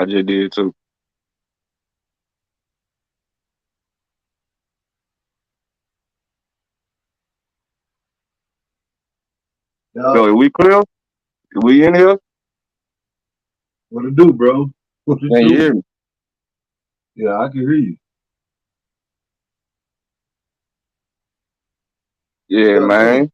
I just did too. Yeah, Yo, are we clear? We in here? what to do, bro? What to Can you do? hear me? Yeah, I can hear you. What Yeah, y'all doing? man.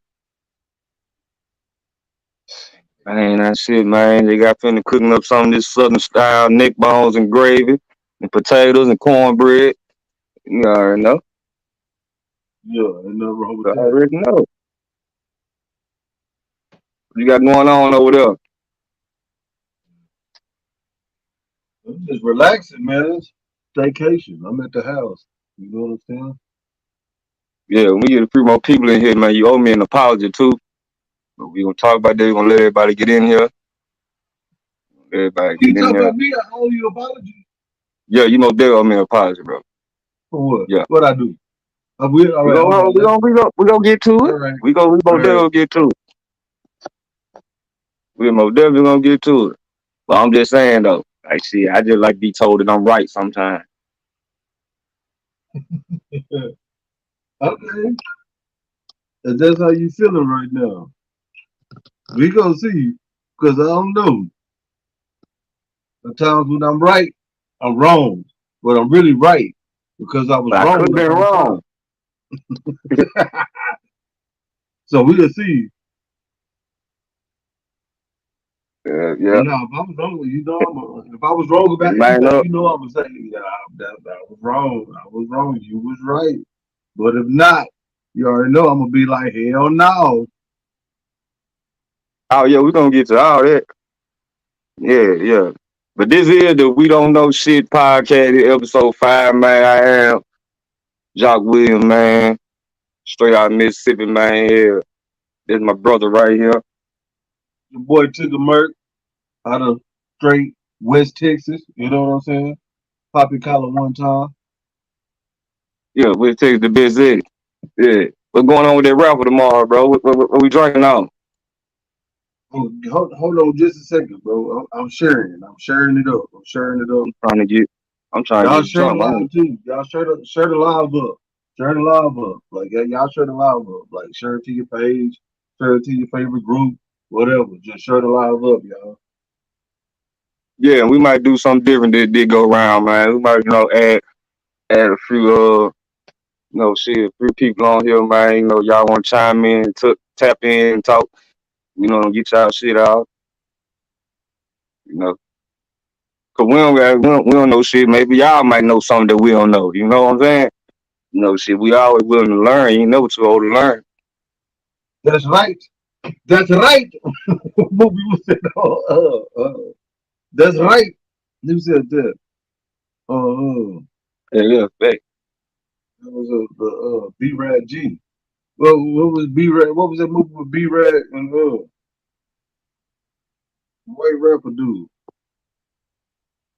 Man, that shit, man. They got finna cooking up some of this southern style neck bones and gravy and potatoes and cornbread. You already know. Yeah, ain't nothing wrong with You that. already know. What you got going on over there? I'm just relaxing, man. It's vacation. I'm at the house. You know what I'm saying? Yeah, when we get a few more people in here, man, you owe me an apology too. But we gonna talk about that. We gonna let everybody get in here. Everybody You get in talking here. about me? I owe you apology Yeah, you know they owe me an apology, bro. for what? Yeah. What I do? I will. All We right, hold gonna on. we gonna get to All it. right, We all gonna right. definitely get to it. We most definitely gonna get to it. But I'm just saying though, like see, I just like to be told that I'm right sometimes. Okay, if that's how you feeling right now, we gonna see. Cause I don't know. Sometimes when I'm right, I'm wrong, but I'm really right because I was But I could wrong have the been whole time. wrong. So we'll see. Yeah. And now, if I was wrong, if I was wrong about Man anything, up. I'm gonna say, yeah, that was wrong. I was wrong. You was right. But if not, you already know I'm gonna be like, hell no. Oh yeah, we gonna get to all that. Yeah, yeah. But this is the We Don't Know Shit podcast, episode 5, man. I am Jock Williams, man. Straight out of Mississippi, man. Yeah. This is my brother right here. Your boy TIGGA Merc out of straight West Texas. You know what I'm saying? Poppy collar one time. Yeah, we'll take the best city. Yeah. What's going on with that rapper tomorrow, bro? What we drinking on? Hold on just a second, bro. I'm sharing. I'm sharing it up. I'm sharing it up. I'm trying to get I'm trying to Y'all get share the drunk. live too. Y'all share the live up. Share the live up. Like y'all share the live up. Like share it to your page. Share it to your favorite group. Whatever. Just share the live up, y'all. Yeah, we might do something different that did go around, man. We might, add a few shit, a few people on here, man. Y'all wanna chime in, tap in and talk, get y'all shit out, you know. Cause we don't know shit. Maybe y'all might know something that we don't know. You know what I'm saying? Shit, we always willing to learn. You ain't never too old to learn. That's right. That's right. Movie was said. That's right. Who said that? Yeah, yeah, fact. That was the B Rad G. Well, what was B Rad? What was that movie with B Rad and white rapper dude?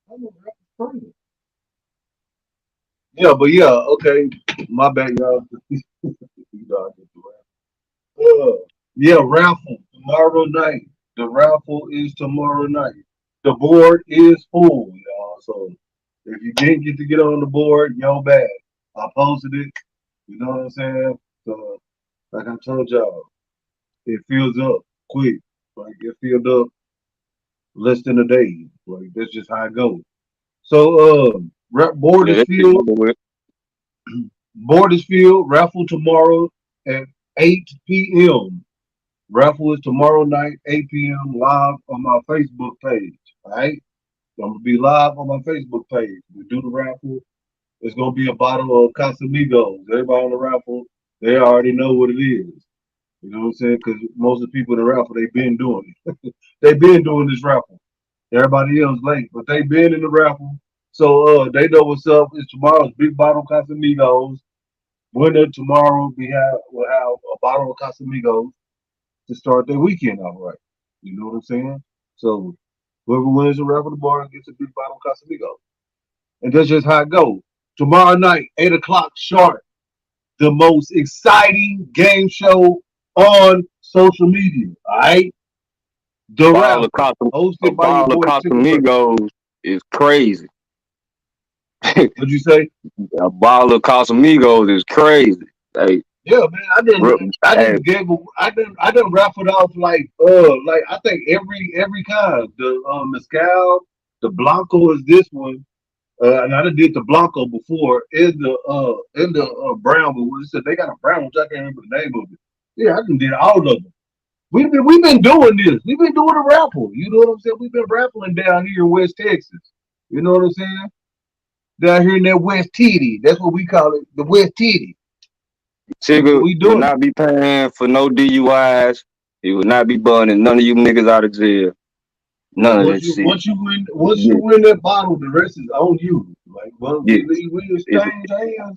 I don't know, rapper's funny. Yeah, but yeah, okay. My bad, y'all. You know, I get the yeah, raffle tomorrow night. The raffle is tomorrow night. The board is full, y'all. So if you didn't get to get on the board, yo bad. I posted it. You know what I'm saying? So like I told y'all, it fills up quick. Like it filled up less than a day. Like that's just how it goes. So board Yeah, is that shit filled. over with. Board is filled. Raffle tomorrow at 8 p.m. Raffle is tomorrow night, 8 p.m. live on my Facebook page. All right. I'm gonna be live on my Facebook page. We do the raffle. It's gonna be a bottle of Casamigos. Everybody on the raffle, they already know what it is. You know what I'm saying? Because most of the people in the raffle, they've been doing it. They've been doing this raffle. Everybody else late, but they been in the raffle. So they know what's up. It's tomorrow's big bottle of Casamigos. Winner tomorrow will have a bottle of Casamigos to start their weekend off right. You know what I'm saying? So whoever wins the raffle the bar gets a big bottle of Casamigos. And that's just how it goes. Tomorrow night, 8 o'clock sharp, the most exciting game show on social media. All right? The Ball of raffle, Casa, a hosted by your ball of boy Tigger Murphy. Casamigos. is crazy. What'd you say? A bottle of Casamigos is crazy. Like, Yeah, man, real- I hey, didn't give, I done raffled off like I think every kind. The mezcal, the blanco is this one, and I done did the blanco before. In the brown one. What it said they got a brown one, which I can't remember the name of it. Yeah, I done did all of them. We've been doing this. We've been doing a raffle. You know what I'm saying? We've been raffling down here in West Texas. You know what I'm saying? Down here in that West Titty. That's what we call it, the West Titty. Tigger We would doing it. not be paying for no DUIs. He would not be burning none of you niggas out of jail. Yeah, None of that shit. once you Yeah, win that bottle, the rest is on you. Like when yeah. we It's exchange hands,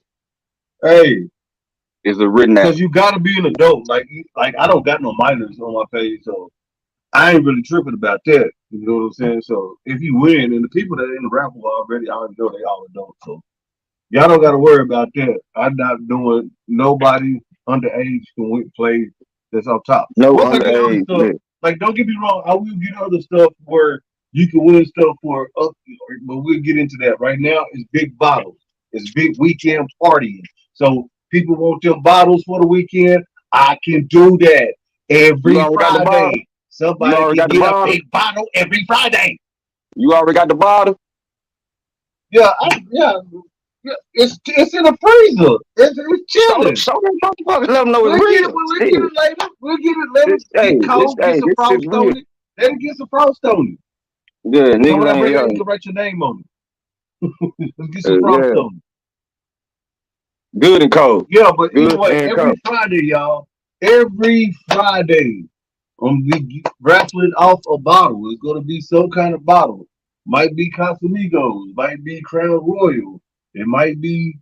hey, it's a written out. because you got to be an adult. Like I don't got no minors on my page, so I ain't really tripping about that. You know what I'm saying? So if you win, and the people that are in the raffle already, I already know they all adults. So y'all don't got to worry about that. I'm not doing nobody underage can play that's off top. No Once I get other underage. stuff, Yeah. like don't get me wrong, I will get other stuff where you can win stuff for up, but we'll get into that. Right now, it's big bottles. It's big weekend partying. So people want them bottles for the weekend. I can do that You every already got the bottle. Friday. You Somebody already can got the get a bottle. big bottle every Friday. You already got the bottle. Yeah, yeah, it's in the freezer. It's chilling. Show them motherfuckers. Let them know it's We'll get it real. when we get Shit. it later. We'll get it. Let This it get cold. Get hey, some this shit's frost real. on it. Let it get some frost on it. Yeah, So when niggas I ain't bring it, you yo. can write your name on it. Let's get some frost Yeah. on it. Good and cold. Yeah, but Good anyway, and every cold. Friday, y'all. Every Friday, we raffling off a bottle. It's gonna be some kind of bottle. Might be Casamigos. Might be Crown Royal. It might be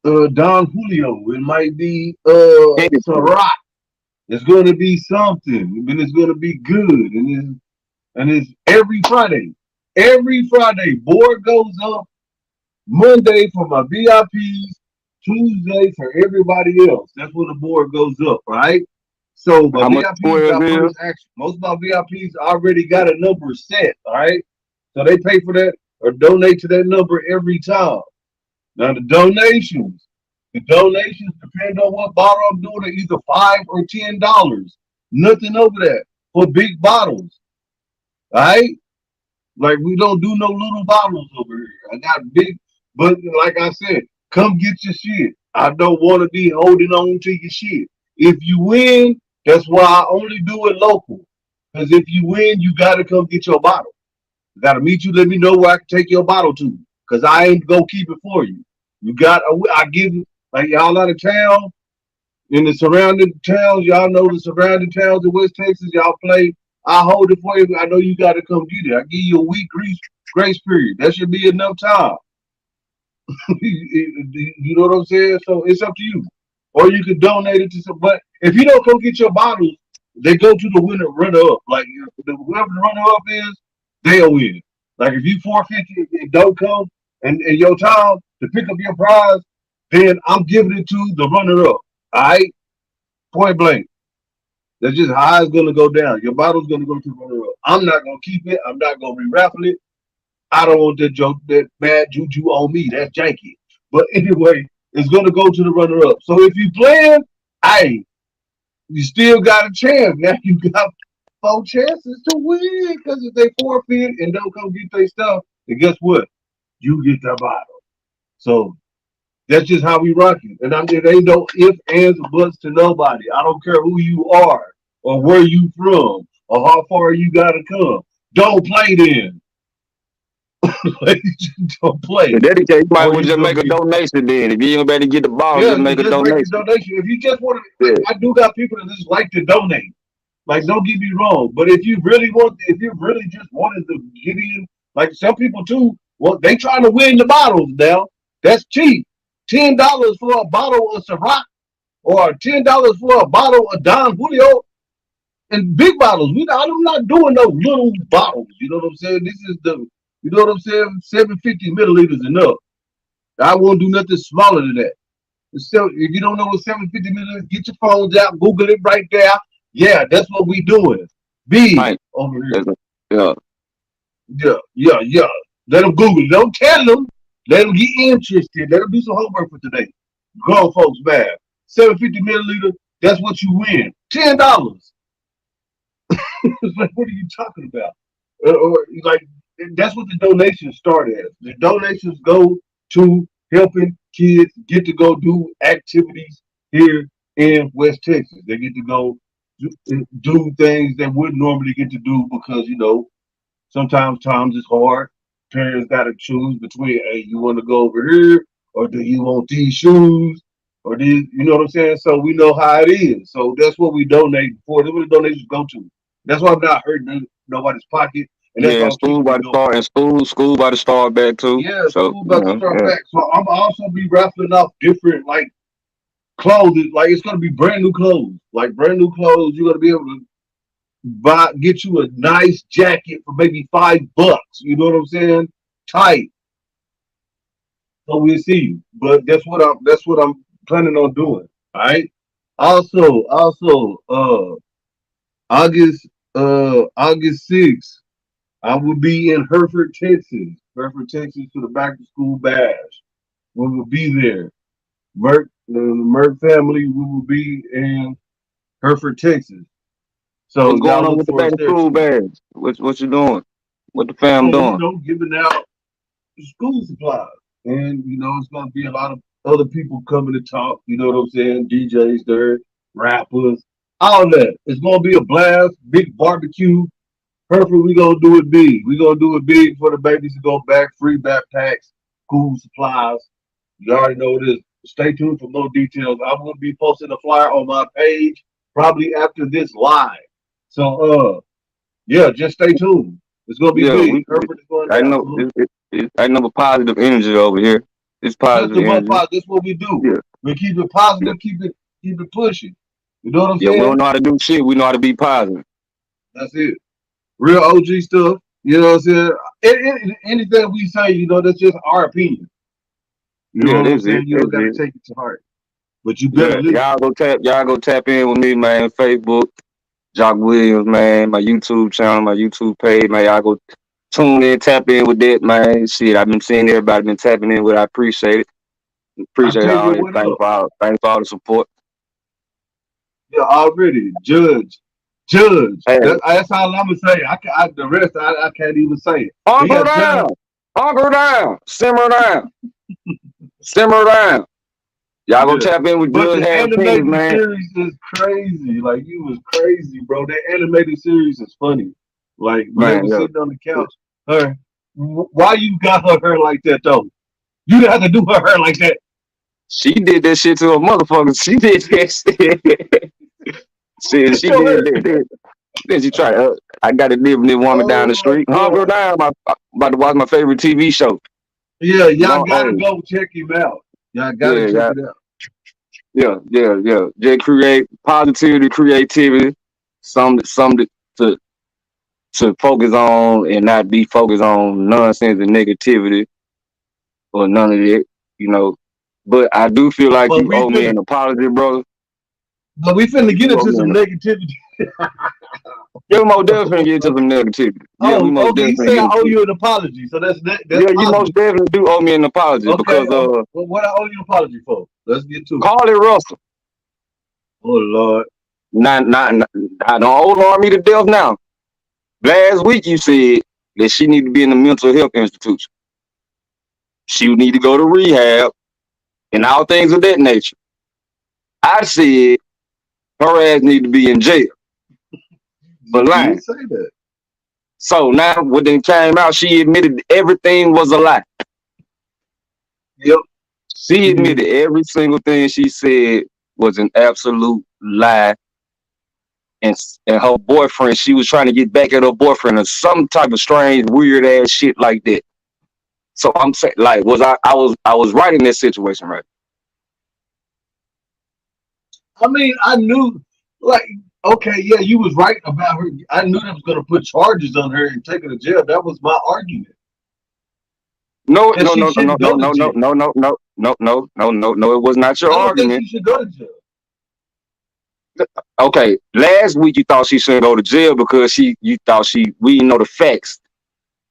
Don Julio. It might be Anything. Ciroc. It's going to be something, and it's going to be good, and it's every Friday. Every Friday, board goes up. Monday for my VIPs, Tuesday for everybody else. That's when the board goes up, right? So my How much VIPs squares got is? first action. Most of my VIPs already got a number set, all right? So they pay for that or donate to that number every time. Now the donations depend on what bottle I'm doing, are either $5 or $10. Nothing over that for big bottles. All right? Like we don't do no little bottles over here. I got big, but like I said, come get your shit. I don't want to be holding on to your shit. If you win, that's why I only do it local. Because if you win, you gotta come get your bottle. I gotta meet you. Let me know where I can take your bottle to. Cause I ain't gonna keep it for you. You got. I give you like y'all out of town in the surrounding towns. Y'all know the surrounding towns in West Texas. Y'all play. I hold it for you. I know you got to come get it. I give you a week grace period. That should be enough time. You know what I'm saying? So it's up to you. Or you could donate it to some. But if you don't come get your bottles, they go to the winner runner up. Like whoever the runner up is, they'll win. Like if you 450 and don't come and your time to pick up your prize, then I'm giving it to the runner up. All right, point blank. That's just how it's gonna go down. Your bottle's gonna go to the runner up. I'm not gonna keep it. I'm not gonna re-raffle it. I don't want that joke, that bad juju on me. That's janky. But anyway, it's gonna go to the runner up. So if you playing, hey, you still got a chance. Now you got four chances to win. Because if they forfeit and don't come get their stuff, then guess what? You get the bottle. So that's just how we rock it. And it ain't no ifs, ands, or buts to nobody. I don't care who you are or where you from or how far you gotta come. Don't play then. Don't In play. that case, you might Or well you just gonna make a get, donation then. If you ain't better get the ball, yeah, just make a just make the donation. donation. If you just want to, like, Yeah. I do got people that just like to donate. Like, don't get me wrong, but if you really just wanted to get in, like some people too, well, they trying to win the bottles now. That's cheap. $10 for a bottle of Ciroc or $10 for a bottle of Don Julio and big bottles. I'm not doing no little bottles. You know what I'm saying? This is you know what I'm saying? 750 milliliters enough. I won't do nothing smaller than that. So if you don't know what 750 milliliters, get your phones out, Google it right there. Yeah, that's what we doing. Big Right. over here. That's a, yeah. Yeah. Let them Google it. Don't tell them. Let them get interested. Let them do some homework for today. Grown folks math. 750 milliliter. That's what you win. $10. It's like, what are you talking about? Or like that's what the donations start as. The donations go to helping kids get to go do activities here in West Texas. They get to go do things they wouldn't normally get to do because sometimes times it's hard. Parents got to choose between, hey, you want to go over here, or do you want these shoes, or these, you know what I'm saying? So we know how it is. So that's what we donate for. That's what the donations go to. That's why I'm not hurting nobody's pocket, and that's Yeah, why and I'm school keeping about it to going. start, and school about to start back too. Yeah, So school about to start yeah. back. So I'm also be raffling off different like clothes. Like it's gonna be brand new clothes. Like brand new clothes, you're gonna be able to get you a nice jacket for maybe $5. You know what I'm saying? Tight. So we'll see. But that's what I'm planning on doing. All right. Also, August August 6th, I will be in Hereford, Texas. Hereford, Texas for the back to school bash. We will be there. The Merck family, we will be in Hereford, Texas. So What's y'all going on look with the for back us to there school too. bags? What you doing? What the fam Oh, doing? giving out school supplies. And, it's going to be a lot of other people coming to talk. You know what I'm saying? DJs there, rappers, all that. It's going to be a blast, big barbecue. Perfect. We going to do it big. We going to do it big for the babies to go back, free backpacks, school supplies. You already know it is. Stay tuned for more details. I'm going to be posting a flyer on my page probably after this live. So, yeah, just stay tuned. It's going to be Yeah, big. Hereford is going I down. know I know positive energy over here. It's positive Nothing but energy. positive. That's what we do. Yeah, We keep it yeah, positive, keep it pushing. You know what I'm yeah. We saying? don't know how to do shit. We know how to be positive. That's it. Real OG stuff. You know what I'm saying? Anything we say, that's just our opinion. You know Yeah, what I'm that's it. saying? You That's don't got to it. take it to heart, but you better Yeah, listen. y'all go tap in with me, man. Facebook, Jock Williams, man. My YouTube channel, my YouTube page, man. Y'all go tune in, tap in with that, man. Shit, I've been seeing everybody been tapping in with. I appreciate it. I Appreciate tell all you that. what up. Thanks for all the support. Yeah, already judge. Hey, That's all I'm gonna say. The rest I can't even say it. But hunker yeah, judge. down, hunker down, simmer down. Y'all go Yeah. tap in with But Judge the Harold Penis, animated man. series is crazy. Like you was crazy, bro. That animated series is funny. Like when they Man, were yeah. sitting on the couch, her why you got her hair like that though? You didn't have to do her hair like that. She did that shit to a motherfucker. She did that shit. Get She your did hair. that. Then she tried. I got to live with this woman down Oh the my street. Hunker god. down. I'm about to watch my favorite TV show. Yeah, y'all Long, gotta hey, go check him out. Y'all gotta yeah, check yeah, it out. yeah. Just create positivity, creativity, something to focus on and not be focused on nonsense and negativity or none of that, you know. But I do feel like But you we owe me finna an apology, brother. but we finna You get do owe into me some an negativity. Yeah, we most definitely get to some negativity. Yeah, we Oh, most okay. You definitely say I get owe into it. you an apology, so that's Yeah, you most positive. definitely do owe me an apology Okay. because Well, what I owe you an apology for? Let's get to it. call it Russell. Oh Lord. Not I don't hold on me to death now. Last week you said that she need to be in a mental health institution. She would need to go to rehab and all things of that nature. I said her ass need to be in jail for You lying. did say that. So now when it came out, she admitted everything was a lie. Yep, She she did. admitted every single thing she said was an absolute lie. And her boyfriend, she was trying to get back at her boyfriend or some type of strange, weird ass shit like that. So I'm saying, like, I was right in that situation, right? I mean, I knew, like, okay, yeah, you was right about her. I knew they was gonna put charges on her and take her to jail. That was my argument, No, because no, she no, no, no, shouldn't no, go to no, no, jail. no, no, no, no, no, no, no, no. It was not your I don't think argument. she should go to jail. Okay, last week you thought she shouldn't go to jail because you thought we didn't know the facts.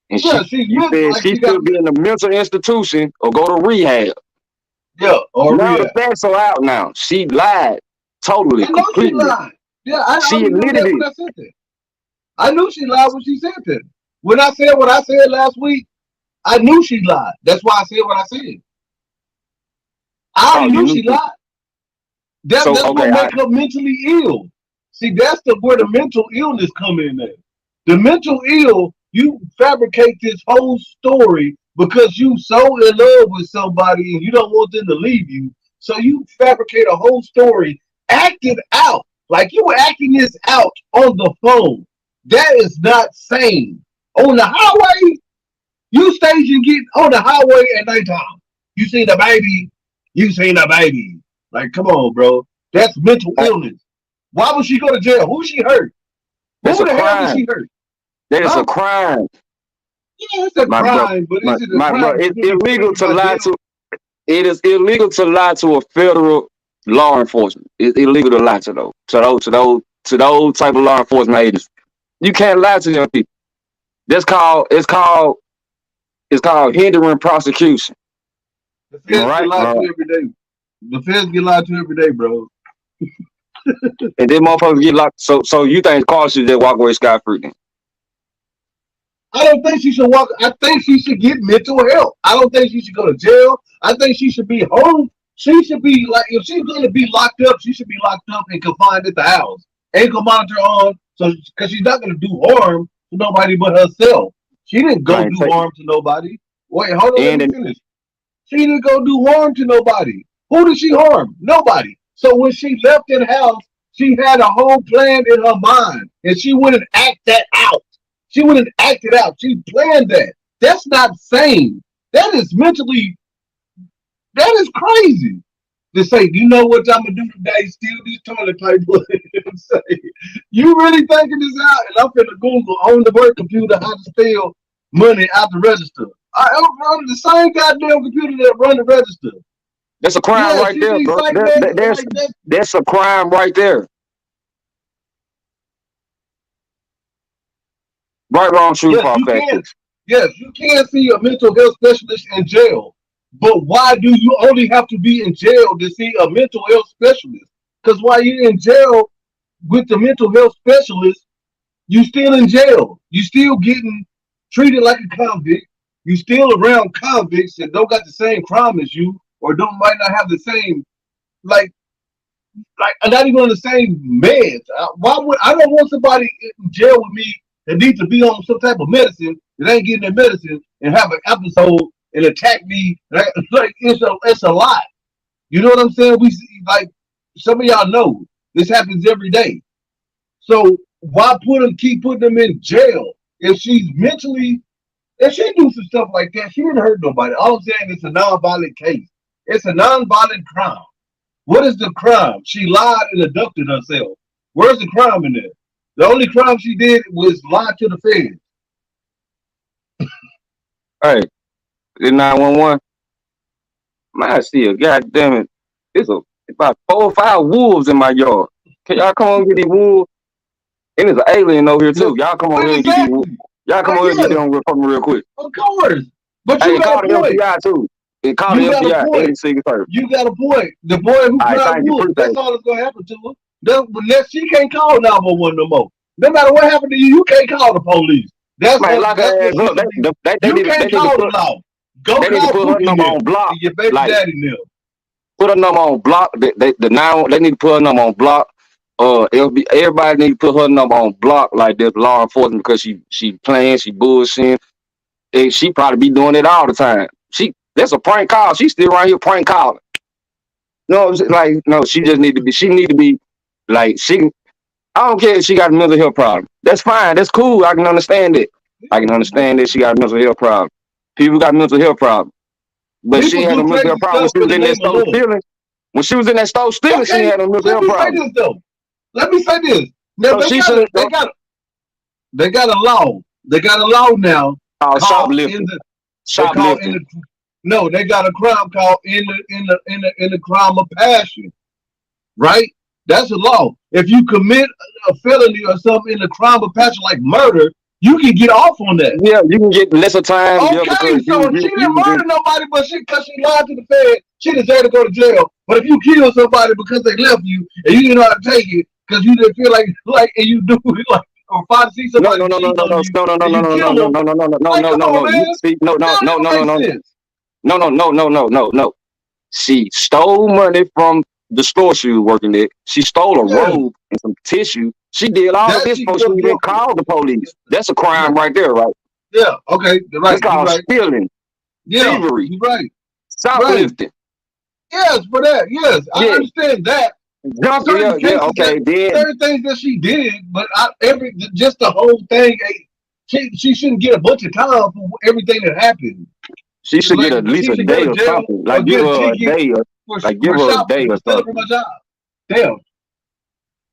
and Yeah, she's you mental, said like she she got should be in a mental institution or go to rehab. yeah, or Now the rehab. facts are out now. She lied totally, I know she completely. lied. Yeah, I She already knew admitted that it. when I said that. I knew she lied when she said that. When I said what I said last week, I knew she lied. That's why I said what I said. I Oh, already you knew knew. she lied. So That's what okay, make her mentally ill. See, that's the where the mental illness come in at. The mental ill, you fabricate this whole story because you so in love with somebody and you don't want them to leave you. So you fabricate a whole story, act it out. Like you were acting this out on the phone. That is not sane. On the highway, you staging get on the highway at nighttime. You seen the baby. You seen the baby. Like, come on, bro. That's mental uh, illness. Why would she go to jail? Who she hurt? that's Who a the hell did crime. she hurt? That is a Huh? crime, Yeah, it's a my bro. crime, but is it a My bro, crime it's to be illegal punishable to by lie jail? to. It is illegal to lie to a federal law enforcement. It's illegal to lie to those type of law enforcement agents. You can't lie to young people. That's called it's called hindering prosecution. The Am I feds get right? lied to every day. The feds get lied to every day, bro. And then motherfuckers get locked. So you think Carl should just walk away scot free? Then I don't think she should walk. I think she should get mental help. I don't think she should go to jail. I think she should be home. She should be like, if she's going to be locked up, she should be locked up and confined at the house. Ankle monitor on, so because she's not going to do harm to nobody but herself. She didn't go man, do take harm to nobody. Wait, hold on, let and me finish. She didn't go do harm to nobody. Who did she harm? Nobody. So when she left that house, she had a whole plan in her mind, and she wouldn't act that out. She wouldn't act it out. She planned that. That's not sane. That is mentally. That is crazy. To say, you know what I'm gonna do today? Steal this toilet paper. And say, you really thinking this out? And I'm finna Google on the work computer how to steal money out the register. I'm running the same goddamn computer that run the register. that's a crime Yeah, right she there, needs bro. psych meds That's like that. that's a crime right there. Right, wrong, true, Yes, false, you fact. can. Yes, you can see a mental health specialist in jail. But why do you only have to be in jail to see a mental health specialist? Because while you're in jail with the mental health specialist, you still in jail. You still getting treated like a convict. You still around convicts that don't got the same crime as you, or don't might not have the same like not even on the same meds. Why would I don't want somebody in jail with me that needs to be on some type of medicine that ain't getting their medicine and have an episode and attack me like it's a lot. You know what I'm saying? We like some of y'all know this happens every day. So why keep putting them in jail if she's mentally if she do some stuff like that? She didn't hurt nobody. All I'm saying is a non-violent case. It's a non-violent crime. What is the crime? She lied and abducted herself. Where's the crime in there? The only crime she did was lie to the feds. Hey, in 911, man, I see a goddamn it. There's about 4 or 5 wolves in my yard. Can y'all come on and get these wolves? And there's an alien over here Yeah, too. Y'all come over here and get these wolves. exactly. Y'all come Like, over here and get yes, them from me real quick. of course. But Hey, you and got call a the point. FBI too. And call the You got a FBI point. and Secret Service. You got a point. The boy who All right, cried thank you. wolf, Appreciate that's it. all that's gonna happen to her. Unless she can't call 911 no more. No matter what happened to you, you can't call the police. Man, lock That's her what ass she up. should be. You They can't need to call the put law. Go they need to call put her Pookie number now on block. and your baby Like daddy now. put her number on block. They need to put her number on block. Everybody need to put her number on block like this law enforcement because she playing, she bullshitting. And she probably be doing it all the time. That's a prank call. She still around here prank calling. No, like no, she need to be like she I don't care if she got a mental health problem. That's fine. That's cool. I can understand it. I can understand that she got a mental health problem. People got mental health problems. But she People had do a mental crazy health problem when stuff she for was the in that name of store love. stealing. When she was in that store stealing, she Okay, had a mental let health me say problem. this though. Let me say this. Now So she should they got a law. They got a law now call called in shoplifting. the they call in Shoplifting. the no, they got a crime called in the crime of passion, right? That's a law. If you commit a felony or something in the crime of passion like murder, You can get off on that. Yeah, you can get lesser time, yeah, Okay, because so if she didn't you murder nobody, but because she lied to the Fed, she deserved to go to jail. But if you kill somebody because they left you and you didn't know how to take it, because you didn't feel like and you do it like or find see no somebody no no no cheating no on no you no no no and you no no kill no them, no no no no like no come no on, no you man, see no no that no don't no make no no sense. no no no no no no no. She stole money from the store she was working at. She stole a Yeah, robe and some tissue. She did all of that this she before she you're even guilty. called the police. That's a Yeah, crime right there, right? yeah, okay, you're That's right, you're called right. stealing, Yeah, thievery, you're right, right. shoplifting. Yes, for that. Yes, I Yeah, understand that. junk. Certain Yeah, yeah. cases that Okay, then certain things that she did, but every just the whole thing. She shouldn't get a bunch of time for everything that happened. she should get Like at least she a should go day to or jail something. or Like give get a her a ticket day or for like give her a day or stealing from something. a job. Damn,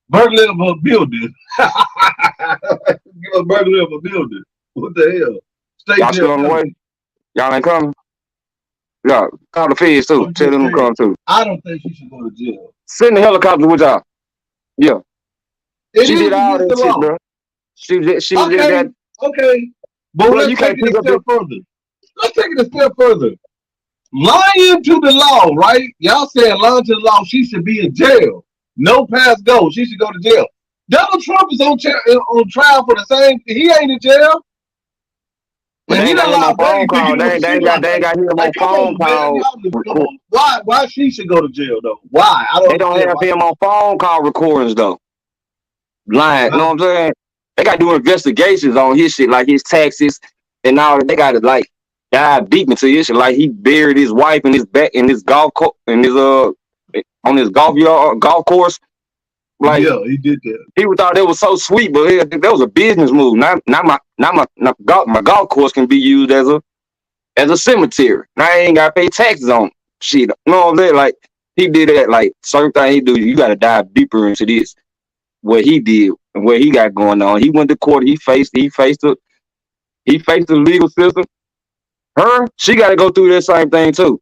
burglary of a building. Give a burglary of a building. What the hell? State Y'all still jail on the way? felony. Y'all ain't coming? Yeah, call the feds too. I'm Tell just them to saying. come too. I don't think she should go to jail. Send the helicopter with y'all. Yeah, It she did is all against the that shit, law. bro. She was just Okay, that, okay. But bro. let's You take can't it a pick up step this. further. Let's take it a step further. Lying to the law, right? Y'all saying lying to the law, she should be in jail. No pass go. She should go to jail. Donald Trump is on trial for the same. He ain't in jail, But and they he ain't got done him on lied way phone bigger call. than what she They ain't lied. got him Like, on come phone on, man, call. y'all just come on. Why she should go to jail though? Why? I don't They don't understand have why him she. on phone call recordings though. Lying, you know Huh? what I'm saying? They got to do investigations on his shit, like his taxes and all. They got to like dive deep into his shit, like he buried his wife in his back in his in his on his golf course. Like Yeah, he did that. people thought that was so sweet, but that was a business move. My golf course can be used as a cemetery. Now I ain't got to pay taxes on it. Shit. You know what I'm saying? Like he did that. Like certain thing he do, you got to dive deeper into this. What he did and what he got going on. He went to court. He faced the legal system. She got to go through that same thing too.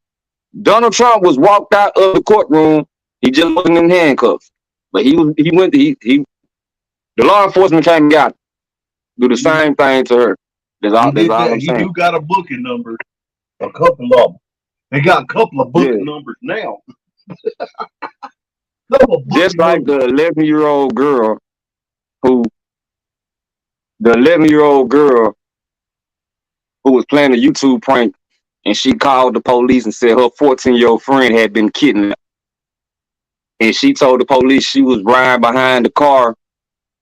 Donald Trump was walked out of the courtroom. He just wasn't in handcuffs, but he went the law enforcement came and got him. Do the He, same thing to her. he That's did all that. I'm He saying. do got a booking number. A couple of them. They got a couple of Yeah, booking numbers now. Couple of just booking like numbers. who the 11-year-old girl who was playing a YouTube prank, and she called the police and said her 14-year-old friend had been kidnapped. And she told the police she was riding behind the car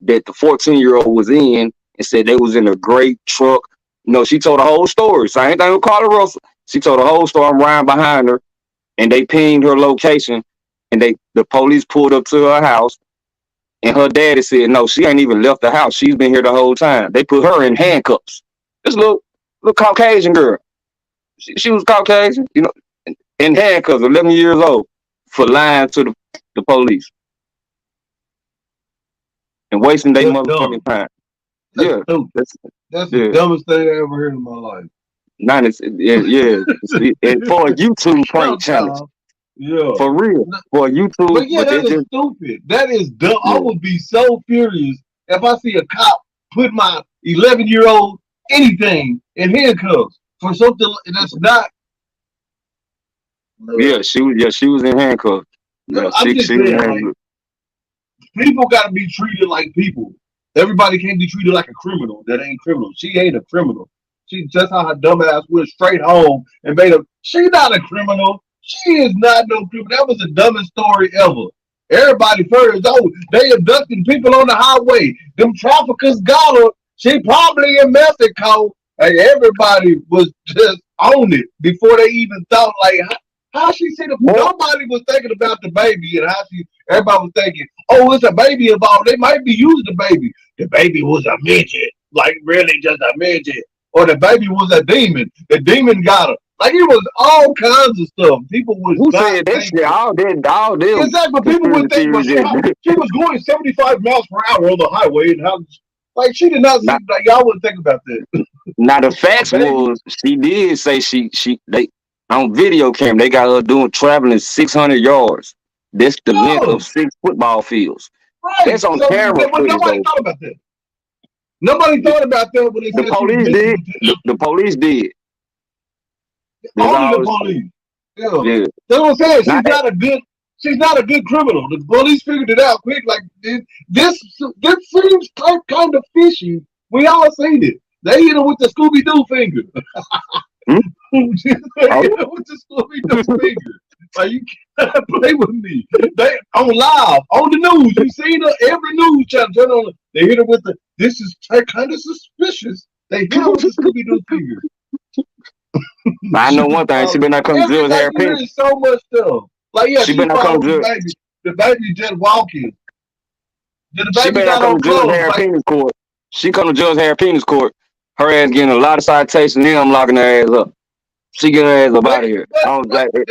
that the 14-year-old was in and said they was in a great truck. No, she told the whole story. Same thing with Carla Russell. She told the whole story. I'm riding behind her, and they pinged her location, and the police pulled up to her house, and her daddy said, no, she ain't even left the house. She's been here the whole time. They put her in handcuffs. This little Caucasian girl. She was Caucasian, in handcuffs, 11 years old, for lying to the police and wasting their That's dumb. motherfucking time. That's Yeah, stupid. that's That's the yeah. dumbest thing I ever heard in my life. Not as yeah, yeah. And for a YouTube prank Stop challenge, time. Yeah. for real, for a YouTube, But yeah, but they that is just stupid. That is dumb. I yeah. would be so furious if I see a cop put my 11-year-old anything in handcuffs for something that's not. She was in handcuffs. Yeah, I'm she just was in saying, like, handcuffs. people got to be treated like people. Everybody can't be treated like a criminal. That ain't criminal. She ain't a criminal. She just how her dumb ass went straight home and made a. She not a criminal. She is not no criminal. That was the dumbest story ever. Everybody first, oh, they abducting people on the highway. Them traffickers got her. She probably in Mexico. And everybody was just on it before they even thought like how she said it. More, Nobody was thinking about the baby and how she. Everybody was thinking, oh, it's a baby involved. They might be using the baby. The baby was a midget, like really just a midget, or the baby was a demon. The demon got her. Like it was all kinds of stuff. People was who not said that shit? thinking. All them Exactly, but people conspiracy would think, well, theories. she was going 75 miles per hour on the highway, and how, like, she did not see, Not, like, y'all wouldn't think about that. now the For a facts baby, was she did say they on video cam they got her doing traveling 600 yards. That's the length no, of 6 football fields. right. That's on So, camera but footage nobody though. thought about that. Nobody The, thought about that when they the said she was police missing did. Lieutenant. The police did. There's Only the always police. Yeah. yeah. That's what I'm saying. Not She's not a good criminal. The police figured it out quick. Like this seems kind of fishy. We all seen it. They hit her with the Scooby Doo finger. hmm? They Oh, hit her with the Scooby Doo finger. Like you can't play with me. They on live on the news. You seen her every news channel. Turn on. They hit her with the. This is kind of suspicious. They hit her with the Scooby Doo finger. I She know was one thing. She probably better not come every judge like Harry you Penis. hear so much stuff. Like yeah, She she better not come followed the judge. baby. The baby just walking. Then the She baby better not got come on judge clothes. Harry Like Penis court. She come to judge Harry Penis court. Her ass getting a lot of citations. Then I'm locking her ass up. She get her ass up but out of here. but I don't but like it.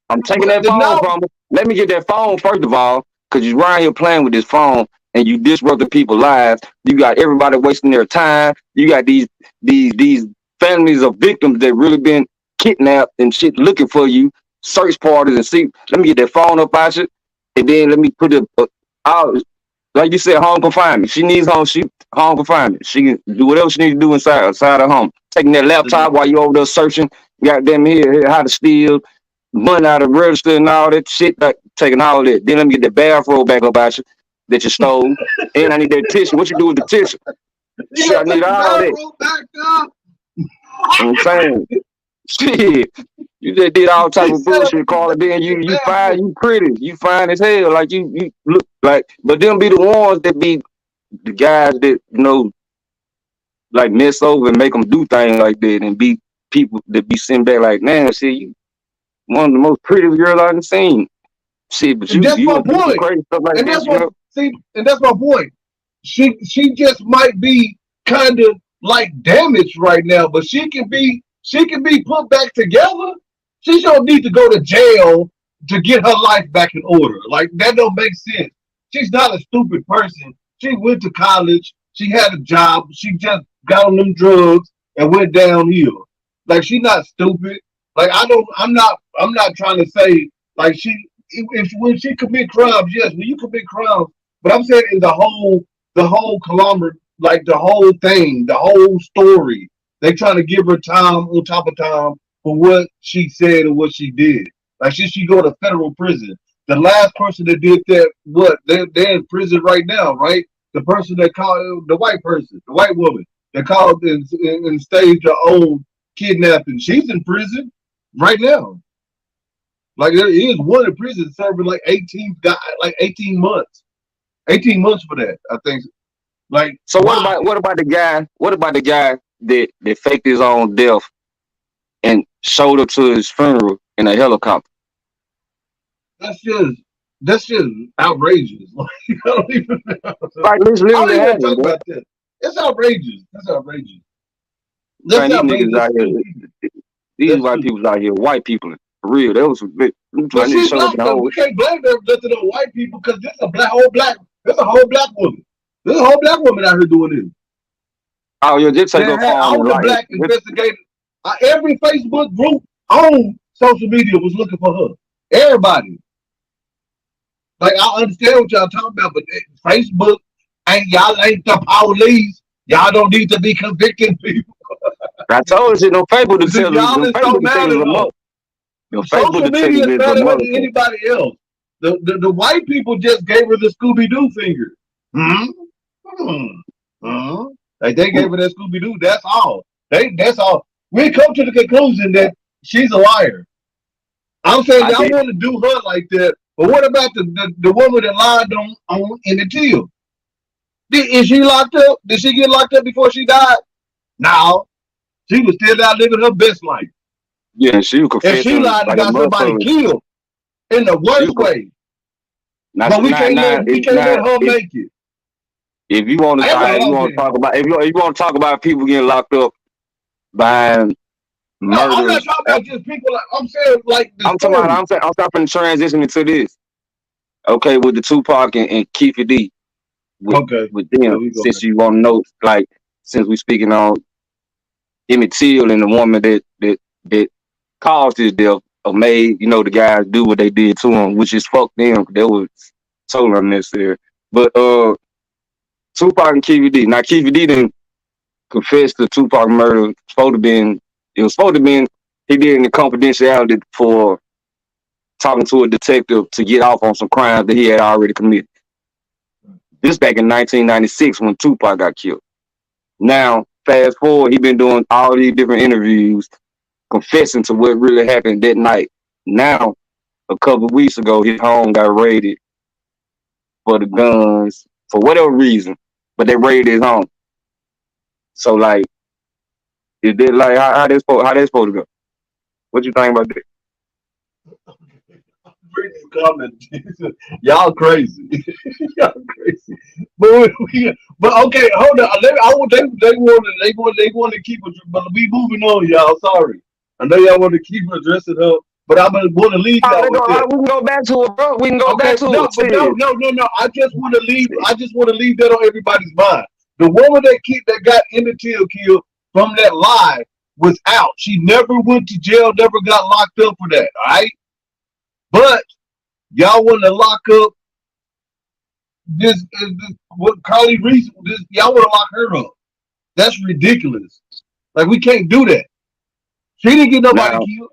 I'm taking but that the phone now from her. Let me get that phone first of all, because you around here playing with this phone and you disrupting people's lives. You got everybody wasting their time. You got these families of victims that really been kidnapped and shit looking for you. Search parties and see. Let me get that phone up out you, and then let me put it out. Like you said, home confinement. She needs home confinement. She can do whatever she needs to do inside her home. Taking that laptop while you over there searching, goddamn here how to steal money out of the register and all that shit. Like taking all that. Then let me get the bathrobe back up out you that you stole. And I need that tissue. What you do with the tissue? you Shit, I gotta take need the all that. bathroom back up. You know what I'm saying? Shit. You just did all type He of set up bullshit, Carla. Then the you fine, bathroom. you pretty, you fine as hell. Like you look like, but them be the ones that be the guys that like mess over and make them do things like that, and be people that be sitting back like, man, see, you one of the most pretty girls I've seen. Shit, but And that's you my want to do some point. crazy stuff like And this, that's you what know? see, and that's my point. She just might be kind of like damaged right now, but she can be put back together. She don't need to go to jail to get her life back in order. Like that don't make sense. She's not a stupid person. She went to college. She had a job. She just got on them drugs and went downhill. Like she's not stupid. Like I don't. I'm not trying to say like she. If when she commit crimes, yes, when you commit crimes, but I'm saying in the whole conglomerate, like the whole thing, the whole story. They trying to give her time on top of time for what she said and what she did. Like she go to federal prison. The last person that did that, what they're in prison right now, right? The person that called the white person, the white woman that called and staged her own kidnapping. She's in prison right now. Like there is one in prison serving like 18 months. 18 months for that, I think. Like, So why? what about the guy? What about the guy that faked his own death and showed up to his funeral in a helicopter? That's just that's just outrageous. Like I don't even I Like this don't literally even talk happened, bro. about that. It's outrageous. That's outrageous. That's Man, these niggas outrageous. out here, these That's white stupid. people out here, white people, for real. That was But my nigga she's showed up black in the though. We whole. can't blame them nothing on white people because there's a whole black woman. There's a whole black woman out here doing this. Oh yeah, just take That her had phone all and the like black investigators. Every Facebook group on social media was looking for her. Everybody. Like I understand what y'all talking about, but Facebook y'all ain't the police. Y'all don't need to be convicting people. I told you, no Facebook detectives, Y'all them is so Facebook mad detectives at a her. mother. Them Facebook Social media detectives is is a mad at her than motherfucker. anybody else. The white people just gave her the Scooby Doo finger. Hmm? Hmm. Hmm. Like they gave her that Scooby Doo. That's all. That's all. We come to the conclusion that she's a liar. I'm saying I y'all did. want to do her like that, but what about the woman that lied on in the jail? Is she locked up? Did she get locked up before she died? No. She was still out living her best life. Yeah, she was And she confessing lied and like a got somebody motherfucker. killed in the She worst was way. not But we not can't let not we can't let not her make it. if you want to That's all if you I'm want to saying. talk about if you want to talk about people getting locked up behind No, I'm not murders. talking about just people. Like, I'm saying like the I'm talking about. story. I'm stopping transitioning to this. Okay, with the Tupac and Keefe D with Okay. with Yeah, them. we go Since there. you want to know, like, since we speaking on Emmett Till and the woman that caused his death or made the guys do what they did to him, which is fuck them. That was totally unnecessary. But Tupac and Keefe D. Now Keefe D didn't confessed to Tupac murder. It was supposed to been he did in the confidentiality for talking to a detective to get off on some crimes that he had already committed. This back in 1996 when Tupac got killed. Now, fast forward, he been doing all these different interviews, confessing to what really happened that night. Now, a couple of weeks ago, his home got raided for the guns for whatever reason, but they raided his home. So, like, is that like how they supposed to go? What you think about that? Reading comments. Y'all crazy. Y'all crazy. But okay, hold on. They want to keep it, but we moving on, y'all. Sorry. I know y'all want to keep addressing her, but I'm gonna want to leave Oh, y'all with this. we can go back to it, bro. We can go back Okay, to no, it. but no, Shit. no, no, no. I just want to leave. I just want to leave that on everybody's mind. The woman that got Emmett Till killed from that lie was out. She never went to jail. Never got locked up for that. All right, but y'all want to lock up this what Carly Reese? Y'all want to lock her up? That's ridiculous. Like we can't do that. She didn't get nobody Now, killed.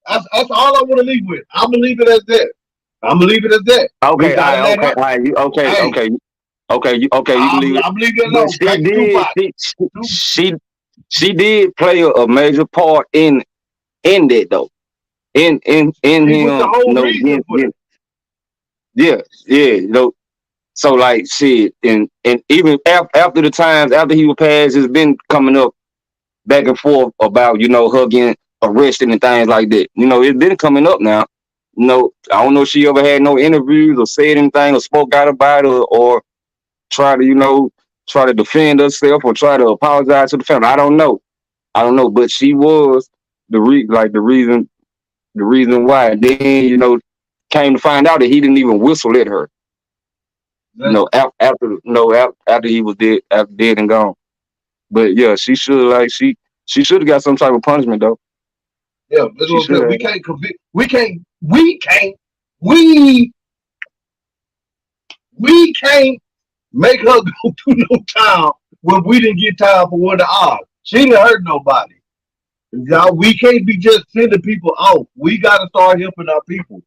That's all I want to leave with. I'm gonna leave it as that. I'm gonna leave it as that. We okay, gotta let her. Hey, you can leave it. I'm leaving it But alone. Back to Tupac. she did play a major part in that though. In She was the him, whole reason for it. yeah, so like shit, and even after the times after he was passed, it's been coming up back and forth about her getting arrested and things like that. It's been coming up now. I don't know if she ever had no interviews or said anything or spoke out about it or try to try to defend herself or try to apologize to the family. I don't know, but she was the reason why. And then came to find out that he didn't even whistle at her. After he was dead and gone. But yeah, she should have got some type of punishment though. Yeah, that's She what I'm should saying. We have. can't convict. We we can't make her go through no time when we didn't get time for one of ours. She didn't hurt nobody. Y'all, we can't be just sending people out. We gotta start helping our people,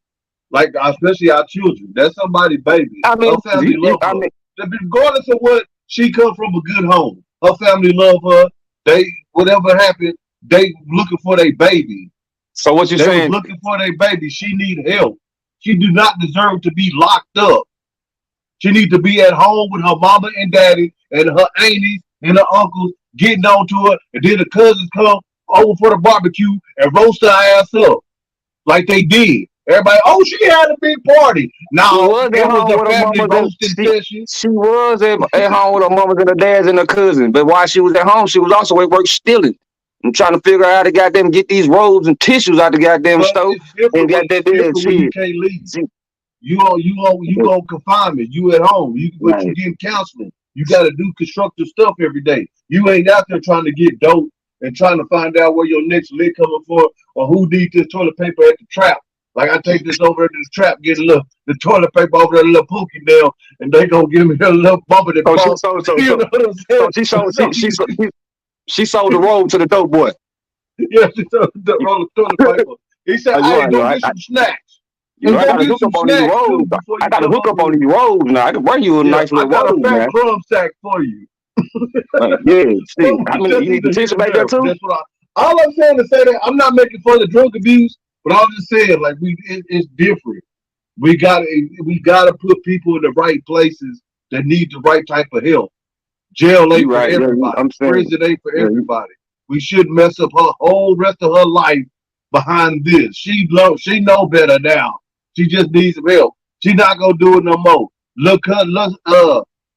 like especially our children. That's somebody's baby. I Her mean, family love I her. mean, Regardless of what, she come from a good home. Her family love her. They whatever happened, they looking for their baby. so what you They was saying? looking for their baby. She need help. She do not deserve to be locked up. She need to be at home with her mama and daddy and her aunties and her uncles getting on to her. And then the cousins come over for the barbecue and roast her ass up like they did. Everybody, oh, she had a big party. She No, was at it was home a with her family mamas and roasting session. she was at home with her mamas and her dads and her cousins. But while she was at home, she was also at work stealing and trying to figure out how to goddamn get these robes and tissues out the goddamn But stove and got that it's bed different when you shit. can't leave. She, You on confinement. You at home. But you man, getting counseling. You got to do constructive stuff every day. You ain't out there trying to get dope and trying to find out where your next lick coming for or who needs this toilet paper at the trap. Like I take this over to the trap, get a little the toilet paper over there, a little pookie down, and they gonna give me a little bump and so she bump. so so You so know what I'm so saying? she sold So she sold the robe to the dope boy. yeah, she took the roll of toilet paper. He said, You know, "Hey, I know. go get some snacks. You know, I Go got to get hook some up on these snacks too roads. before I you got to come hook up over on here." these roads now. I can bring you a Yeah, nice I little got a road, fat man. crumb sack for you. Yeah, But see, I mean, that's you need the either here tissue or back there there. too. That's what all I'm saying to say that I'm not making fun of drug abuse, but I'm just saying like it's different. We gotta put people in the right places that need the right type of help. Jail You ain't for right? Yeah, everybody. I'm saying. Prison ain't for Yeah, everybody. We shouldn't mess up her whole rest of her life behind this. She know better now. She just needs some help. She not gonna do it no more. Look,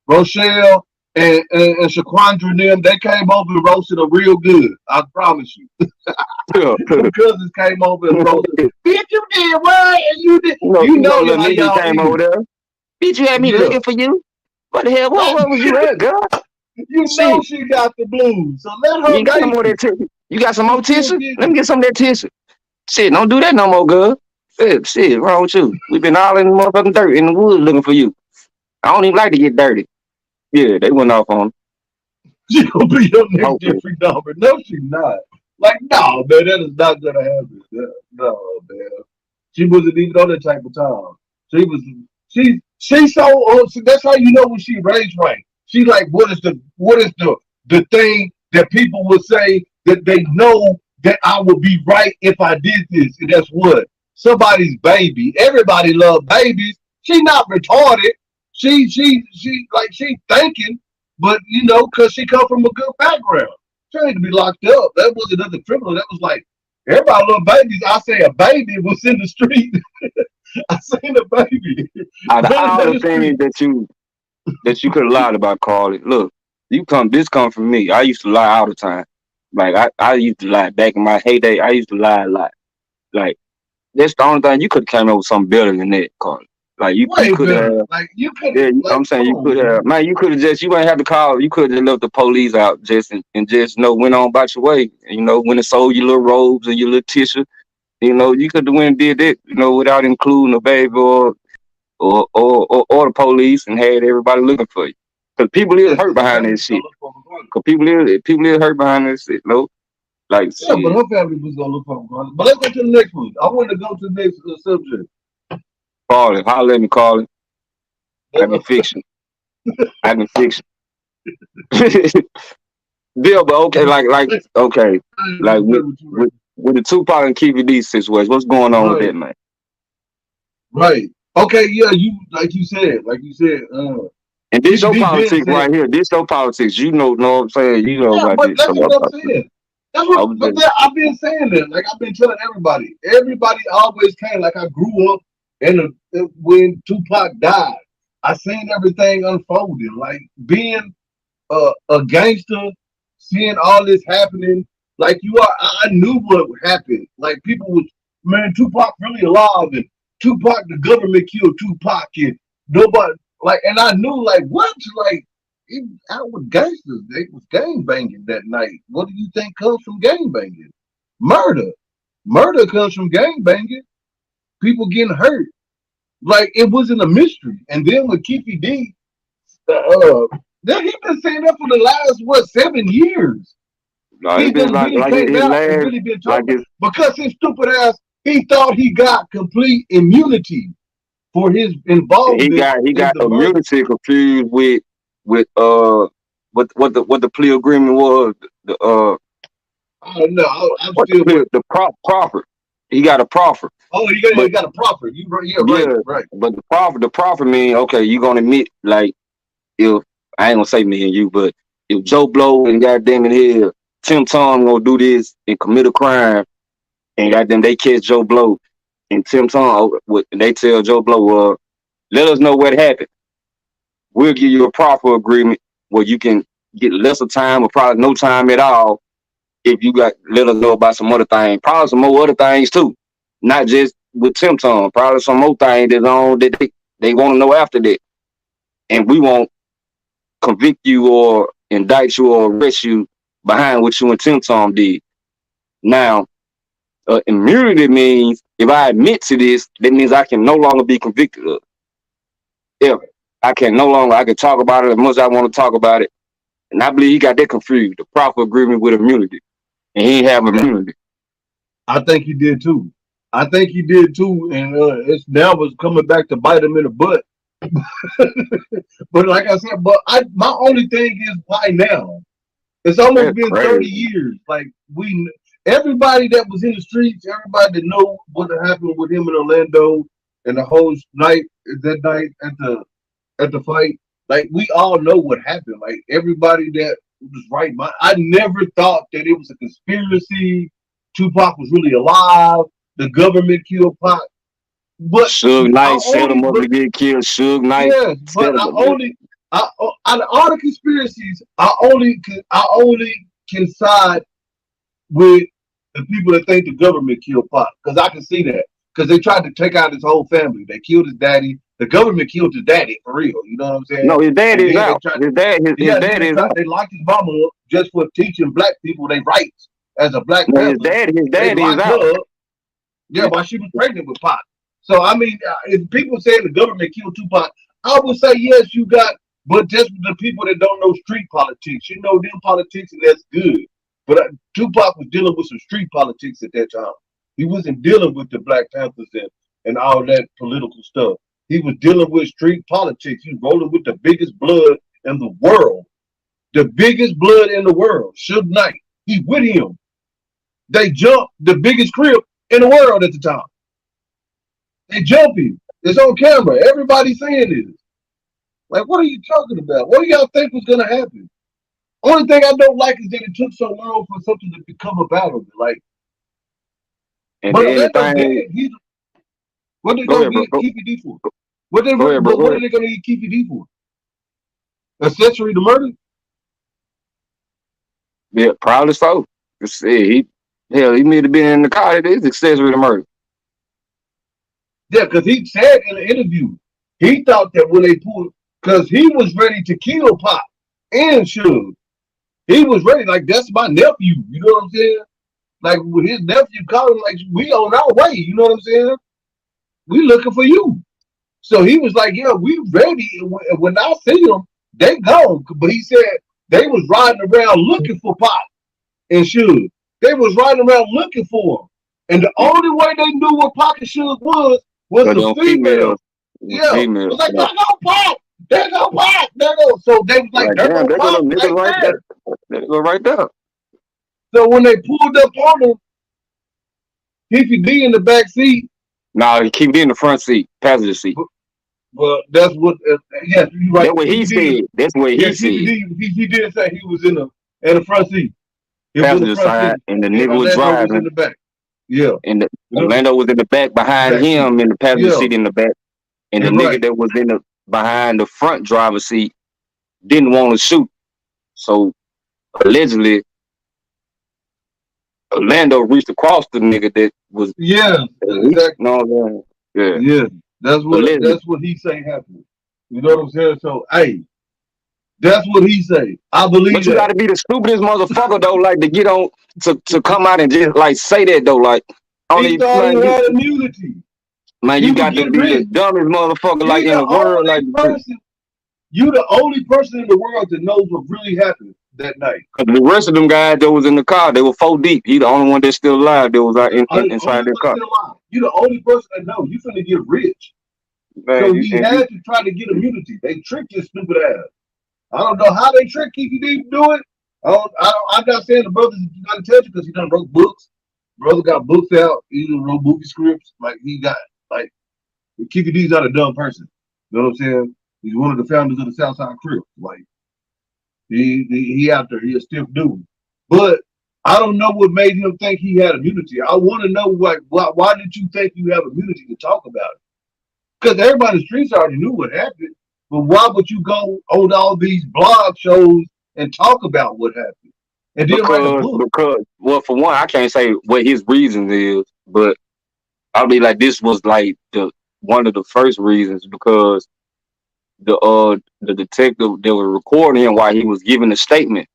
Rochelle and Shaquandra and them, they came over and roasted her real good. I promise you. yeah. Them cousins came over and roasted. Bitch, you did what? And you did. You You know, know little how nigga y'all came over is. there. Bitch, you had me Yeah. looking for you. What the hell? Where was you at, girl? You know Shit, she got the blues. So let you her ain't got no make more of it. that tissue. You got some She more still tissue? Let getting me it. get some of that tissue. Shit, don't do that no more, girl. Shit, wrong with you? We been all in the motherfucking dirt in the woods looking for you. I don't even like to get dirty. Yeah, they went off on. She gonna be your next Hopefully. Jeffrey Dahmer. No, she not. Like, no, man, that is not gonna happen. No, man. She wasn't even on that type of time. She was she so that's how you know when she raised right. She like what is the thing that people would say that they know that I would be right if I did this. And that's what? Somebody's baby. Everybody love babies. She not retarded. She like she thinking, but you know, cause she come from a good background. She ain't to be locked up. That wasn't nothing criminal. That was like everybody love babies. I say a baby was in the street. I seen a baby Out of running all down the the things street. that you could have lied about, Carly, look, this come from me. I used to lie all the time. Like I used to lie back in my heyday. I used to lie a lot. Like that's the only thing you could have came up with something better than that, Carly. Like you Way could better. have. Like you could Yeah, like I'm saying come you on, could have, man. man. You could have just, you ain't have to call. You could have left the police out just and just went on about your way. Went and sold your little robes and your little tissue. You could have went and did that. Without including the baby or the police and had everybody looking for you. Because people is Yeah, hurt her behind family that was gonna shit. look for her. Because people is hurt behind that shit. No, like Yeah, but shit. her family was gonna look for her. But let's go to the next one. I want to go to the next subject. Call it. Holler at me, call it. I can fix it. I can fix it. Bill, but okay, like okay, I ain't like gonna play with you right with the Tupac and Keefy D situation, what's going on now. with Right, that, man? right. Okay, yeah, you like you said, And this your TBD been politics said. right here. This your politics. Know what I'm saying? You know Yeah, about but this. that's So what I'm saying. That's I what, was but just, that, I've been saying that. Like I've been telling everybody. Everybody always came. Like I grew up, and when Tupac died, I seen everything unfolding. Like being a gangster, seeing all this happening. Like you are, I knew what would happen. Like people was, man, Tupac really alive, and Tupac, the government killed Tupac, and nobody like, and I knew like what, like it, I was gangsters. They was gang banging that night. What do you think comes from gang banging? Murder. Murder comes from gang banging. People getting hurt. Like it wasn't a mystery. And then with Keefy D, uh, then he been saying that for the last what 7 years. no, He it's been done really like came his out and last, really been like talking about his, because his stupid ass he thought he got complete immunity for his involvement he in got the murder. immunity confused with what the plea agreement was. The I don't know. I'm what the still plea with. the proffer. He got a proffer. Oh, But you got a proffer. You right? Yeah, right, yeah, right. but the proffer mean okay, you gonna admit like if I ain't gonna say me and you, but if Joe Blow and goddamn it here, Tim Tom gonna do this and commit a crime, and goddamn they catch Joe Blow and Tim Tom, they tell Joe Blow, let us know what happened. We'll give you a proper agreement where you can get lesser time or probably no time at all if you got let us know about some other things, probably some more other things too, not just with Tim Tom, probably some more things that's on that they want to know after that, and we won't convict you or indict you or arrest you behind what you and Tim Tom did. Now, immunity means if I admit to this, that means I can no longer be convicted of it. Ever. I can talk about it as much as I want to talk about it. And I believe he got that confused, the proper agreement with immunity. And he ain't have Yeah, immunity. I think he did too. I think he did too, and it's now was coming back to bite him in the butt. But like I said, but my only thing is why now? It's almost That's been 30 crazy. years. Like everybody that was in the streets, everybody that know what happened with him in Orlando and the whole night that night at the fight. Like we all know what happened. Like everybody that was right. I never thought that it was a conspiracy. Tupac was really alive. The government killed Pac. But Suge I Knight set only him up but to get killed. Suge Knight yes, but set him I up. only out of all the conspiracies, I only can side with the people that think the government killed Pop because I can see that because they tried to take out his whole family. They killed his daddy. The government killed his daddy for real. You know what I'm saying? No, his dad And is then they out. tried. His Yeah, then dad is out. they locked his mama up just for teaching black people their rights as a Black No, Panther. his They dad is locked out. her up. Yeah, while she was pregnant with Pop. So I mean, if people say the government killed Tupac, I would say yes. You got But just the people that don't know street politics, you know them politics, and that's good. But Tupac was dealing with some street politics at that time. He wasn't dealing with the Black Panthers and all that political stuff. He was dealing with street politics. He was rolling with the biggest blood in the world. The biggest blood in the world, Suge Knight. He with him. They jumped the biggest crib in the world at the time. They jump him. It's on camera. Everybody's saying this. Like, what are you talking about? What do y'all think was gonna happen? Only thing I don't like is that it took so long for something to become about him. Like, And but then the Orlando's thing, dead. What they go gonna ahead, bro. get Keefy D for? What they Go ahead, bro. but Go what ahead. are they gonna get Keefy D for? Accessory to murder? Yeah, probably so. He may have been in the car. It is accessory to murder. Yeah, because he said in an interview, he thought that when they pulled, because he was ready to kill Pop and Suge. He was ready, like, that's my nephew. You know what I'm saying? Like, with his nephew calling, like, we on our way. You know what I'm saying? We looking for you. So he was like, yeah, we ready. And when I see them, they gone. But he said they was riding around looking for Pop and Suge. They was riding around looking for him. And the only way they knew what Pop and Suge was But the them female. females, Yeah. It females. was like, there go Pop. There go Pop. There go. So they was like, Like, there damn, go there go Pop them niggas right right there. there. There go right there. So when they pulled up on him, Keefy D in the back seat. Nah, he keep in the front seat, passenger seat. Well, that's what. Yes, you're right. That's what he Keefy D. said. That's what Yeah, he Keefy said. D. He did say he was in the front seat. He was in the Passenger front side, seat, and the and nigga was Orlando was in driving, the back. Yeah, and you know, Orlando was in the back behind back seat. him, in the passenger Yeah, seat in the back, and the you're nigga right. that was in the behind the front driver's seat didn't want to shoot. So allegedly, Orlando reached across the nigga that was Yeah, at least, exactly. no, yeah, Yeah, allegedly. that's what he say happened. You know what I'm saying? So, hey, that's what he say. I believe But you that. gotta be the stupidest motherfucker though, like to get on to come out and just like say that though, like He only thought he man, had immunity. man, He you would got to get be the rich. dumbest motherfucker like He in the the world, only like person. You the only person in the world that knows what really happened that night. 'cause the rest of them guys that was in the car, they were 4 deep. He the only one that's still alive that was out The inside only that one car. still alive. You the only person that know you finna get rich. Man, So he you had to try to get immunity. They tricked his stupid ass. I don't know how they tricked Kiki D to do it. I'm not saying the brother's not intelligent because he done wrote books. Brother got books out. He done wrote movie scripts. Like he got like Kiki D's not a dumb person. You know what I'm saying? He's one of the founders of the Southside Crip. Like he out there. He a stiff dude. But I don't know what made him think he had immunity. I want to know like why did you think you have immunity to talk about it? Because everybody in the streets already knew what happened. But why would you go on all these blog shows and talk about what happened and then write a book? because well, for one, I can't say what his reasons is, but I'll be like this was like the one of the first reasons because the detective that was recording him while he was giving the statement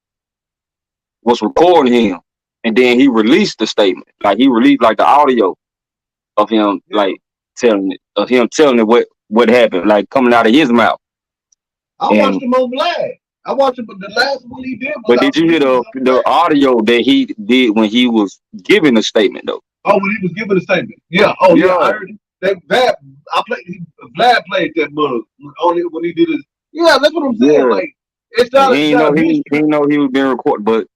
was recording him, and then he released the statement, like he released like the audio of him Yeah. like telling it what happened, like coming out of his mouth. I watched And him on Vlad. I watched him, but the last one he did was but I did you hear believe it was on the Vlad. audio that he did when he was giving the statement though? Oh, when he was giving a statement. Yeah. Oh, yeah. I Yeah, heard it. That Vlad played that mug only when he did his. Yeah, that's what I'm saying. yeah. Like And it's he ain't not a know he mystery. ain't know he was being recorded, but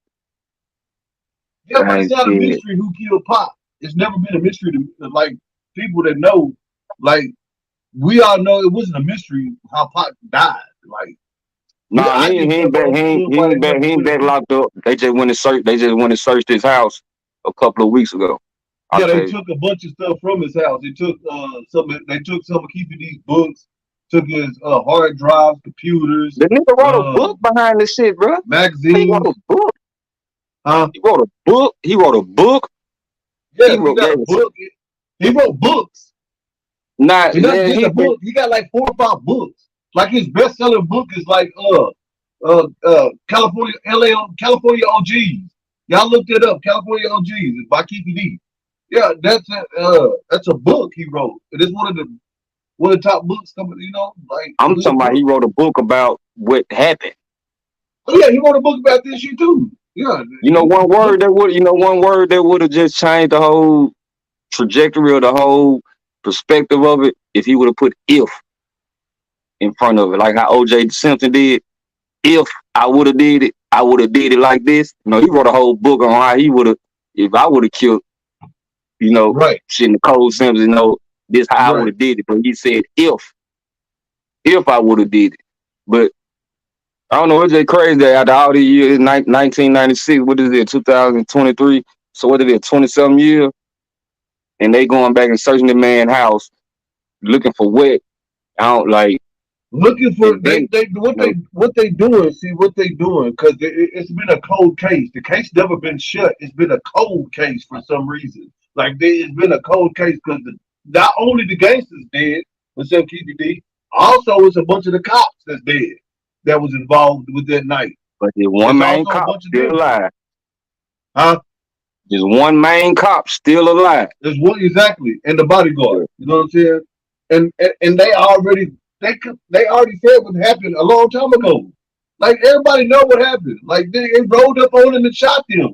Yeah, but I it's not a said, mystery who killed Pop. It's never been a mystery to like people that know. Like we all know it wasn't a mystery how Pop died. Like nah, I just he ain't never back, understood why they never he ain't went back and looked. locked up. They just went and searched his house a couple of weeks ago. I'll Yeah, they tell you. took a bunch of stuff from his house. They took some. They took some of Keeping these books. Took his hard drives, computers, The nigga wrote a uh, book behind this shit, bro. He wrote a magazines. book. Huh? He wrote a book. He wrote a book. He Yes, he wrote got a that. book. He wrote books. Not And not man. just a book. He got like 4 or 5 books. Like his best-selling book is like California California OGs. Y'all look it up. California OGs. It's by Keefy D. Yeah, that's a book he wrote. It is one of the top books coming. You know, like I'm good talking about book. he wrote a book about what happened. Oh yeah, he wrote a book about this shit too. Yeah, You know, he look. one word that would have just changed the whole trajectory of the whole perspective of it if he would have put if in front of it, like how OJ Simpson did. If I would have did it, I would have did it like this. You know, he wrote a whole book on how he would have, if I would have killed, you know, Right, shit, Nicole Simpson, you know, this how I would right. have did it. But he said if I would have did it. But I don't know, it's just crazy that after all these years, 1996, what is it, 2023? So what is it, 27 years? And they going back and searching the man's house, looking for what? I don't like, Looking for and then, you know, what they doing. See what they doing because it's been a cold case. The case never been shut. It's been a cold case for some reason. Like it's been a cold case because not only the gangsters dead, but some KPD, also it's a bunch of the cops that's dead that was involved with that night. but there's one It's main also a cop bunch of still them dead. alive. Huh? There's one main cop still alive. There's one exactly, and the bodyguard. Yeah. You know what I'm saying? And they already said what happened a long time ago. Like everybody know what happened. Like they rolled up on him and shot them.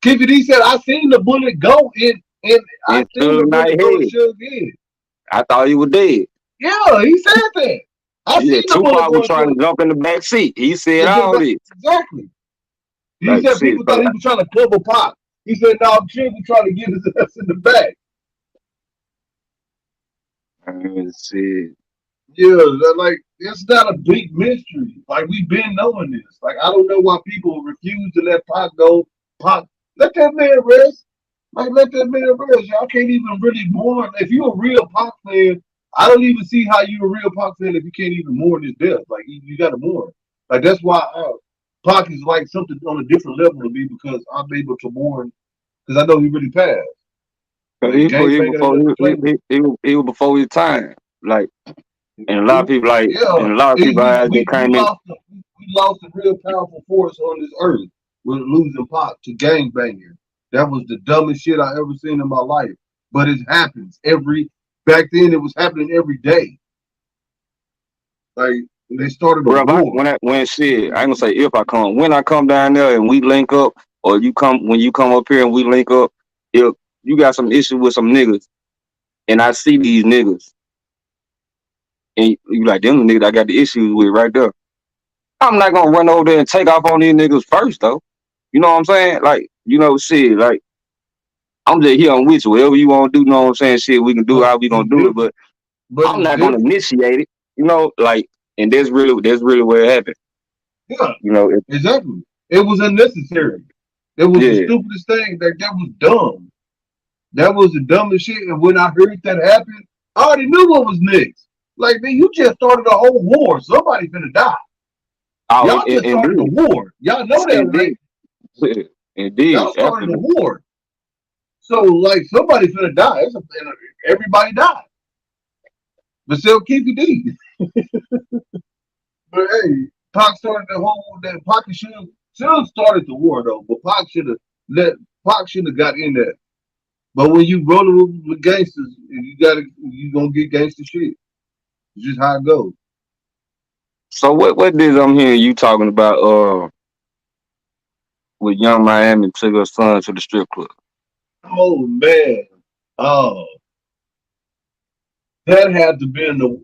Keefe D said, "I seen the bullet go in, and I It's seen the still bullet night go to head. Suge's head." I thought he was dead. Yeah, he said that. I Yeah, seen the bullet Tupac was going trying to to jump in the back seat. He said into the all back. this. Exactly. He Like said shit. people So thought he was trying to cover Pop. He said, "No, Suge was trying to get his ass in the back." shit. Yeah, like it's not a big mystery. Like we've been knowing this. Like I don't know why people refuse to let Pac go. Pac, let that man rest. Like let that man rest. Y'all can't even really mourn. If you're a real Pac fan, I don't even see how you're a real Pac fan if you can't even mourn his death. Like you got to mourn. Like that's why Pac is like something on a different level to me because I'm able to mourn because I know he really passed. Cause Like he gangbanging ain't before nothing to play with. he was before his time. Like and a lot of people Yeah, and a lot of people that came in. we lost a real powerful force on this earth with losing Pop to gangbanging. That was the dumbest shit I ever seen in my life. But it happens every back then. It was happening every day. Like they started a Bro, if war. when shit, I ain't gonna say if I come. When I come down there and we link up, or you come up here and we link up, if you got some issue with some niggas and I see these niggas and you like them niggas I got the issues with right there. I'm not gonna run over there and take off on these niggas first though. You know what I'm saying? Like, you know, shit, like I'm just here on with you. Whatever you wanna do, you know what I'm saying? Shit, we can do But how we gonna it's do it, different. but But I'm it's not gonna different. initiate it. You know, like and that's really where it happened. Yeah, You know, exactly. It was unnecessary. It was the yeah. stupidest thing. That was dumb. That was the dumbest shit. And when I heard that happen, I already knew what was next. Like, man, you just started a whole war. Somebody finna die. Oh, Y'all just started a indeed. war. Y'all know that, right? Indeed. Indeed. Y'all started a Absolutely. war. So, like, somebody finna die. Everybody died. But still keep it deep. But hey, Pac started the whole that Pac should have started the war though. But Pac should have got in there. But when you rolling with gangsters, you gonna get gangster shit. It's just how it goes. So what did I'm hearing you talking about with Young Miami took her son to the strip club? Oh man. Oh, that had to be in the.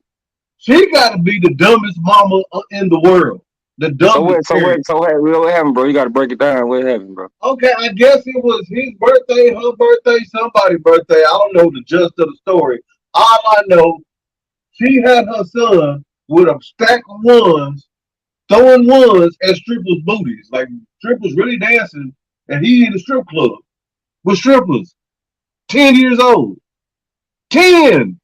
She got to be the dumbest mama in the world. The dumbest, period. What happened, bro? You gotta break it down. What happened, bro? Okay, I guess it was his birthday, her birthday, somebody's birthday. I don't know the gist of the story. All I know, she had her son with a stack of ones, throwing ones at strippers' booties. Like strippers really dancing, and he in the strip club with strippers, 10 years old. 10.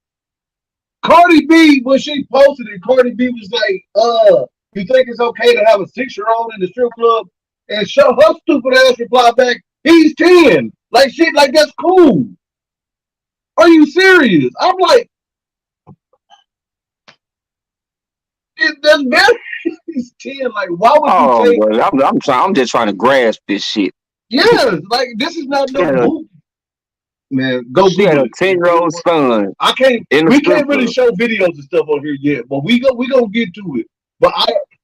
Cardi B, when she posted it, Cardi B was like, you think it's okay to have a 6-year-old in the strip club? And show her stupid ass reply back, he's 10. Like shit, like that's cool. Are you serious? I'm like, that's better. He's 10. Like, why would you Oh, take bro, I'm just trying to grasp this shit. yes, like this is not no movie. Man, go She had Google a it. 10-year-old son I can't. in the We strip can't really club. show videos and stuff on here yet, but we gonna get to it. But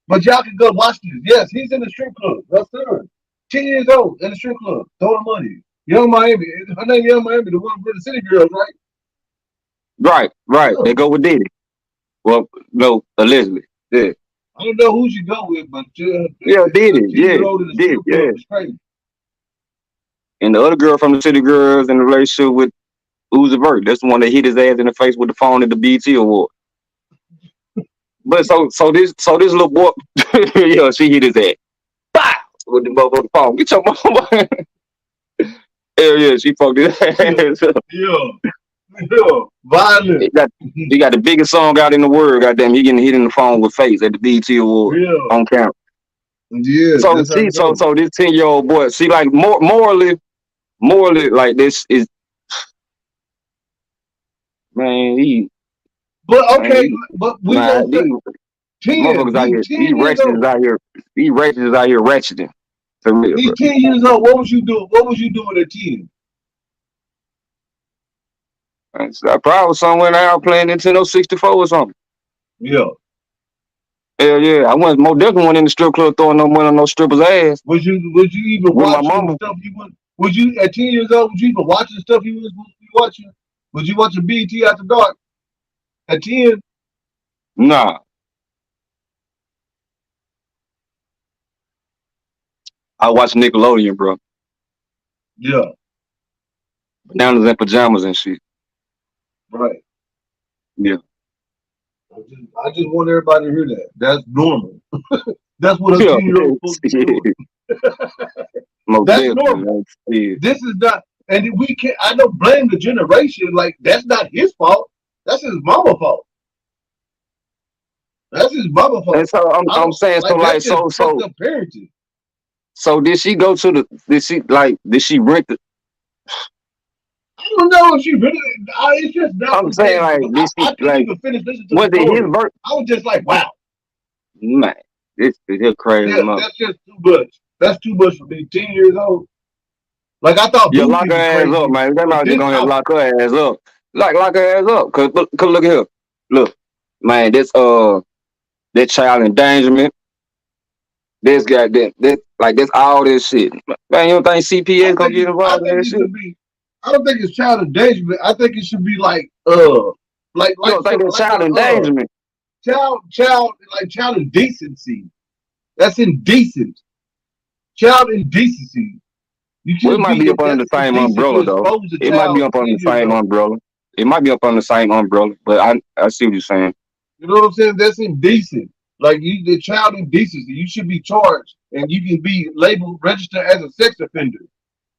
but y'all can go watch this. Yes, he's in the strip club. That's son, 10 years old in the strip club throwing money. Young Miami. Her name Young Miami, the one for the City Girls, right? Right. Yeah. They go with Diddy. Well, no, allegedly. Yeah. I don't know who she go with, but Yeah, a Diddy. 10 Yeah, year old in the Diddy. strip Yeah. club is crazy. And the other girl from the City Girls in the relationship with Uzi Vert. That's the one that hit his ass in the face with the phone at the BT Award. But so this little boy, yeah, she hit his ass. Bah! With the motherfucking phone. Get your mama. Hell yeah, she fucked his Yeah, ass up. yeah, yeah. Violent. He got he got the biggest song out in the world. Goddamn, he getting hit in the phone with face at the BT Award Yeah, on camera. yeah. So That's how see, it so goes. so this 10-year old boy, see, like morally, like this is man, But okay, he but we gonna man, say these 10. motherfuckers out He's here, 10 years old. these ratchets is out here ratcheting for real, He's bro. 10 years old. What was you doing? What was you doing at 10? And so I probably was somewhere now playing Nintendo 64 or something. Yeah. Hell yeah, I went more definitely went in the strip club throwing no money on no stripper's ass Was you even with my watching mama. stuff you was you at 10 years old? Was you even watching stuff you was supposed to be watching? Was you watching BT after dark at 10? Nah, I watched Nickelodeon, bro. Yeah, Bananas and pajamas and shit. right. Yeah, I just want everybody to hear that. That's normal. That's what a yeah, 10-year-old supposed to be doing. most That's definitely. normal. Like, shit. This is not, and we can't. I don't blame the generation. Like that's not his fault. That's his mama fault. That's his mama And fault. so I I'm don't saying so like like that's just so fucked so up parenting. so did she go to the did she rent the I don't know if she really. It's just not I'm for saying kids. like did she I couldn't like even finish listening to the was it his story. birth I was just like, wow, man, this is crazy mother. that's just too much. That's too much for me. 10 years old. Like I thought Yeah, lock Boosie her was ass up, crazy, man. That but might just this gonna have to out. lock her ass up. Like lock her ass up. Cause look here. Look, man, that child endangerment, this guy that like that's all this shit. Man, you don't think I CPS gonna think get I involved in think that it shit? should be. I don't think it's child endangerment. I think it should be You don't think that like child a endangerment? child indecency. That's indecent. Child indecency. You Well, it shouldn't might be be up under the that's same indecent to umbrella though. expose a It might be child up under 10 the years same old. umbrella. It might be up under the same umbrella, but I see what you're saying. You know what I'm saying? That's indecent. Like the child indecency. You should be charged and you can be labeled registered as a sex offender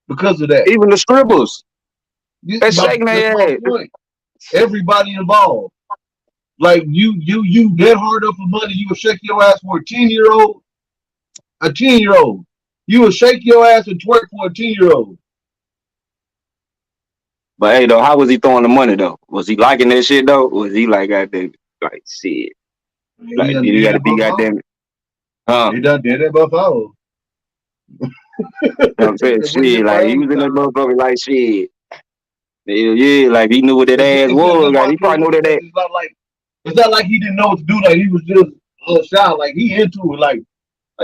because of that. Even the strippers, they shaking That's their my ass. point. Everybody involved. Like you that hard up for money, you would shake your ass for a 10-year old. A 10-year old. You would shake your ass and twerk for a 10-year old. But hey, though, how was he throwing the money though? Was he liking that shit though? Was he like goddamn like shit? He Like done did he did got to it be before. goddamn? Huh? He done did it before. You know what I'm saying? With Shit, his like he family was in that time. motherfucker like shit. Hell yeah, like he knew what that ass It's just was. that's Like why I he told probably you knew that. it's not like he didn't know what to do. Like he was just shy. Like he into it. Like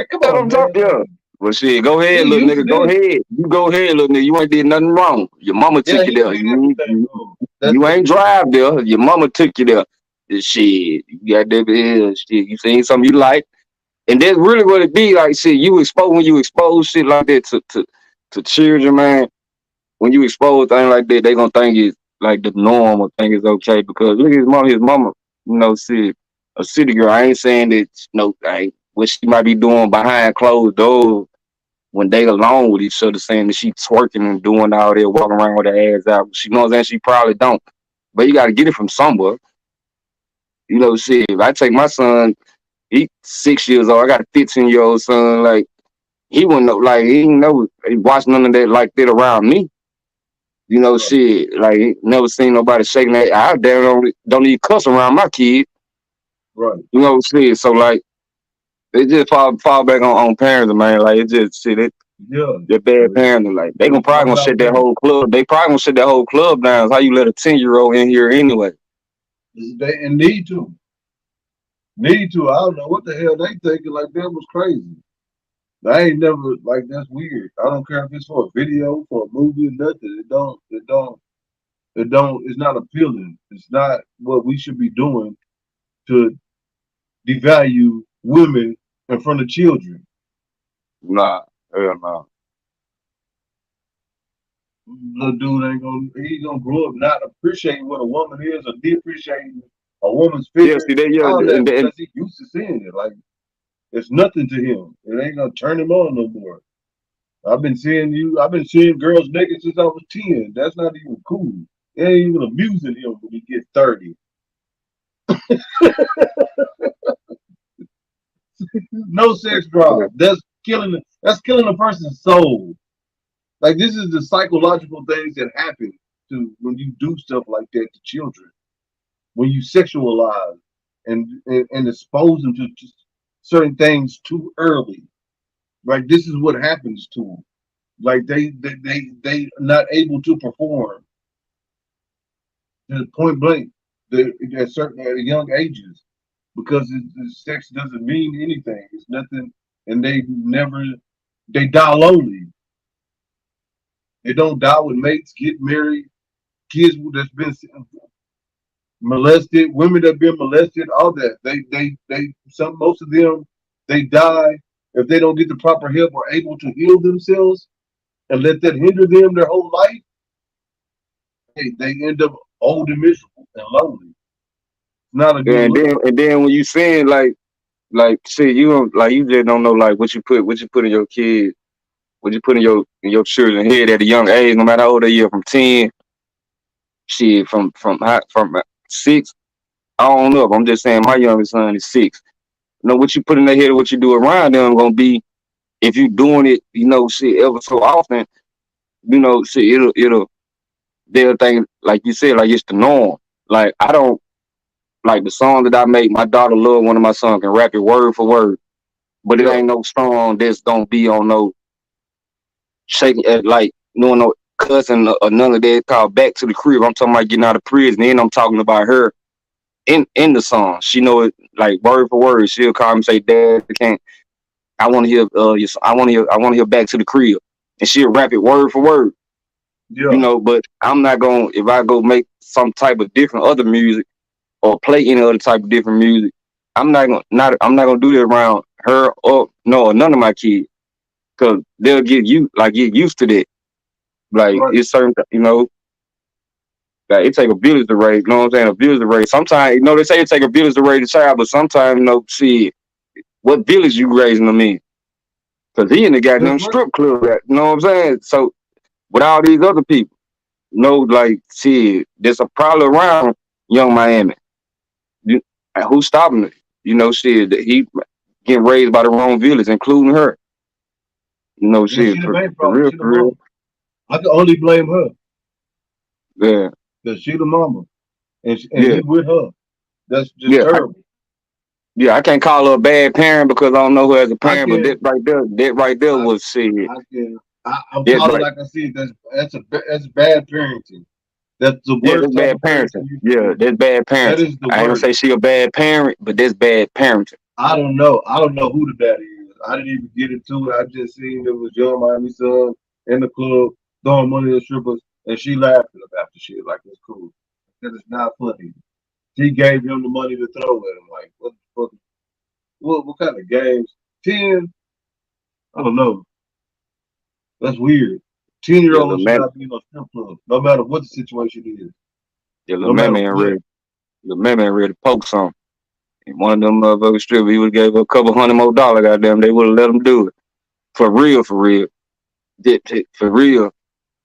come That's what on, I'm man. talking. Yeah. Well, shit, go ahead, He little used to nigga. Go this. ahead. You go ahead, little nigga. You ain't did nothing wrong. Your mama Yeah, took you he there. did everything wrong. That's You it. ain't drive there. Your mama took you there. Shit, you got that here. Shit, you seen something you like, and that's really what it be like. Shit, when you expose shit like that to children, man. When you expose things like that, they gonna think it's like the norm or think it's okay because look at his mama, shit, a city girl. I ain't saying that, like what she might be doing behind closed doors when they alone with each other, saying that she twerking and doing all that, walking around with her ass out. She knows that she probably don't, but you got to get it from somewhere. Shit. If I take my son, he 6 years old. I got a 15-year-old son. Like he wouldn't know, like he didn't know, he watched none of that like that around me. Right. Shit, like never seen nobody shaking that. I damn don't even cuss around my kid. Right. Shit. So like, it just fall back on parents, man. Like it just shit. Yeah. They're bad parenting. Like they gonna How probably gonna about shut that that? whole club. They probably gonna shut that whole club down. How you let a 10-year-old in here anyway? They and need to. Need to. I don't know what the hell they thinking. Like that was crazy. I ain't never like that's weird. I don't care if it's for a video, for a movie, or nothing. It don't. It's not appealing. It's not what we should be doing to devalue women in front of children. Nah, hell no. Little dude ain't gonna he gonna grow up not appreciating what a woman is or depreciating a woman's Yeah, figure, see that. Yeah, all that and because he used to seeing it. Like it's nothing to him. It ain't gonna turn him on no more. I've been seeing girls naked since I was 10. That's not even cool. It ain't even amusing him when he gets 30. No sex drive. That's killing a person's soul. Like this is the psychological things that happen to when you do stuff like that to children. When you sexualize and expose them to just certain things too early. Like this is what happens to them. Like they not able to perform to point blank at certain at young ages because sex doesn't mean anything. It's nothing, and they die lonely. They don't die with mates, get married, kids that's been molested, women that been molested, all that. Some most of them they die if they don't get the proper help or able to heal themselves and let that hinder them their whole life. They end up old and miserable and lonely. It's not a good and look. then when you saying like see you don't like you just don't know like what you put in your kid, what you put in your children's head at a young age, no matter how old they are, from 10, shit, from 6. I don't know. I'm just saying my youngest son is 6. You know what you put in their head, what you do around them, gonna be if you doing it, shit, ever so often, shit, it'll they'll think like you said, like it's the norm. Like I don't like the song that I make. My daughter love one of my songs can rap it word for word, but it Yeah, ain't no song that's gonna be on no shaking like no cussing or none of that. Called Back to the Crib. I'm talking about getting out of prison. Then I'm talking about her in the song. She know it like word for word. She'll call me and say, "Dad, I can't. I want to hear I want to hear Back to the Crib," and she'll rap it word for word. yeah. But I'm not gonna if I go make some type of different other music or play any other type of different music. I'm not gonna do that around her or no or none of my kids because they'll get used to that. Like Right. it's certain like it take a village to raise. You know what I'm saying? A village to raise. Sometimes they say it take a village to raise a child, but sometimes see what village you raising them in? Because he in the That's goddamn right. strip club. You know what I'm saying? So with all these other people, like shit, there's a problem around Young Miami. You, who's stopping it? Shit, he getting raised by the wrong village, including her. Yeah, she Shit, the for, main for problem. real, She the for real. mama. I can only blame her Yeah, because she the mama and yeah, he with her. That's just yeah. terrible. I can't call her a bad parent because I don't know her as a I parent, but can, that right there I, was shit. I can, I'm That calling right, like I see that's bad parenting. That's the yeah, worst that's type bad of parenting parenting. you can Yeah, do. that's bad That parenting. is the I ain't gonna say worst. she a bad parent, but that's bad parenting. I don't know. I don't know who the daddy is. I didn't even get into it. I just seen it was Young Miami son in the club throwing money at strippers, and she laughing about the shit like it's cool. That is not funny. She gave him the money to throw at him. Like what the fuck? What kind of games? 10? I don't know. That's weird. 10 year Yeah, the olds should man, not be in a strip club, no matter what the situation is, yeah, the no man matter man what. ready, the man man ready to poke some. And one of them motherfuckers strip, he would gave her a couple hundred more dollars. Goddamn, they would have let him do it for real, for real, for real.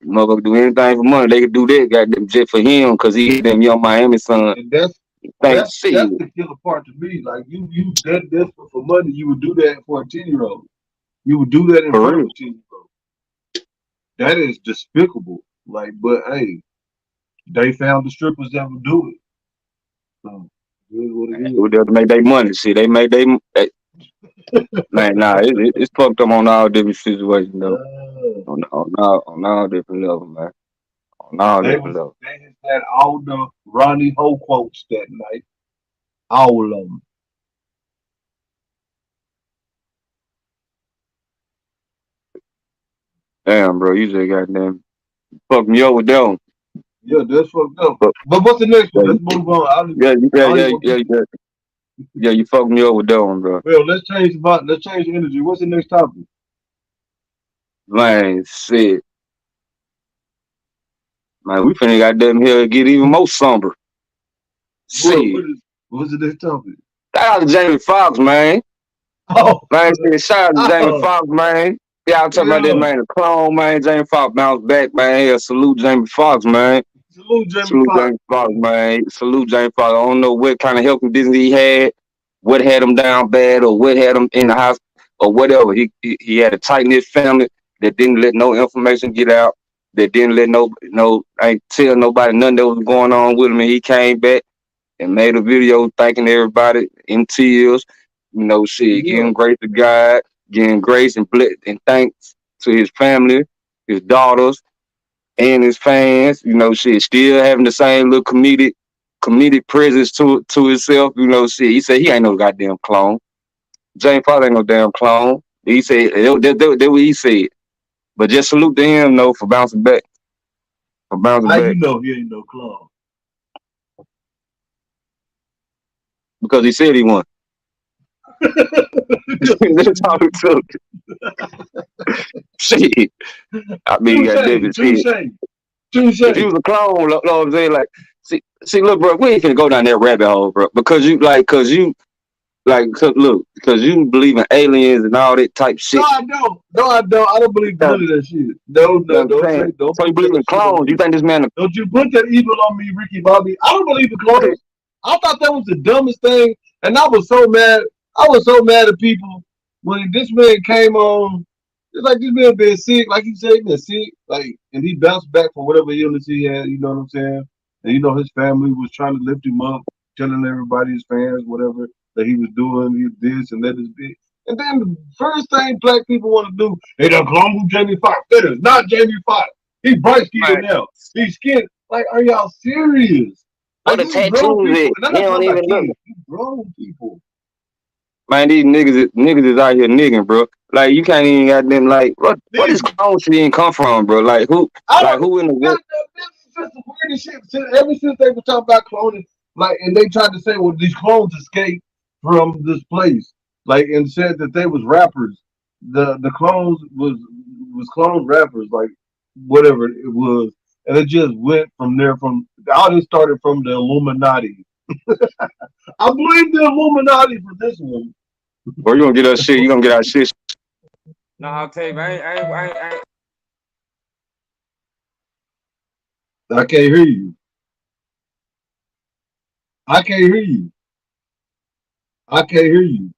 Motherfucker do anything for money. They could do that, goddamn, just for him, because he hit them Young Miami son. And that's Think, that's see, that's the killer part to me. Like you that desperate for money, you would do that for a 10 year old. You would do that in for front of real. a 10 year old. That is despicable. Like, but hey, they found the strippers that would do it. So it is what it Who is. there to make their money? See, they make they. Man, nah, it's fucked up on all different situations though. Uh, On all different levels, man. On all different levels. they just had all the Ronnie Ho quotes that night, all of them. Damn, bro, you just goddamn fuck me up with that one. Yeah, that's fucked up. But, But what's the next one? yeah, Let's move on. yeah, I yeah, don't even yeah, want to yeah, keep. yeah, yeah, you fucked me up with that one, bro. Well, let's change the energy. What's the next topic? Man, shit. Man, we finna goddamn here get even more somber. Shit. What's the next topic? Shout out to Jamie Foxx, man. Oh, Man, shit, shout out to Jamie oh Foxx, man. Yeah, I'm talking about that yeah. man, the clone, man. Jamie Foxx bounced back, man. Yeah, salute Jamie Foxx, man. Salute Jamie Salute Foxx. Jamie Foxx, man. Salute Jamie Foxx. I don't know what kind of health conditions he had, what had him down bad, or what had him in the hospital, or whatever. He had a tight knit family that didn't let no information get out, that didn't let ain't tell nobody nothing that was going on with him. And he came back and made a video thanking everybody in tears. Shit, Yeah. giving grace to God, giving grace and thanks to his family, his daughters, and his fans. Shit, still having the same little comedic presence to himself. Shit. He said he ain't no goddamn clone. James Fox ain't no damn clone. He said that what he said. But just salute to him though for bouncing back. For bouncing How you back. know he ain't no clown? Because he said he won. That's all it took. Shit. I mean, Touche, goddamn it, shit. touche, touche. If you was a clone, know what I'm saying? Like, look, bro, we ain't finna go down that rabbit hole, bro. Because you believe in aliens and all that type No, shit. I don't. No, I don't. I don't believe in You none of that shit. No, know no, what I'm saying? don't So you put believe that in shit on clones. You me. think this man Don't you put that evil on me, Ricky Bobby. I don't believe in clones. I thought that was the dumbest thing, and I was so mad. I was so mad at people when this man came on. It's like this man been sick, like you said, he been sick, like, and he bounced back from whatever illness he had. You know what I'm saying? And his family was trying to lift him up, telling everybody, his fans, whatever that he was doing, this and that is big. And then the first thing black people want to do, they done clone who Jamie Foxx. That is not Jamie Foxx. He's bright skinned man, now. He's skin. Like, are y'all serious? what Like, a these grown tattoo is people, it? and I'm He not don't talking about even look. kids. These grown people. Man, these niggas is out here nigging, bro. Like you can't even got them like what is Nigga, clone shit even come from, bro? I Like don't. who in the This world? is just the weirdest shit. Ever since they were talking about cloning, like, and they tried to say, well, these clones escaped from this place, like, and said that they was rappers. The clones was clone rappers, like whatever it was, and it just went from there. From all this started from the Illuminati. I blame the Illuminati for this one. Or you gonna get us shit? You gonna get our shit? Nah, I'll tell you, man. I ain't. I can't hear you. I can't hear you. I can't hear you.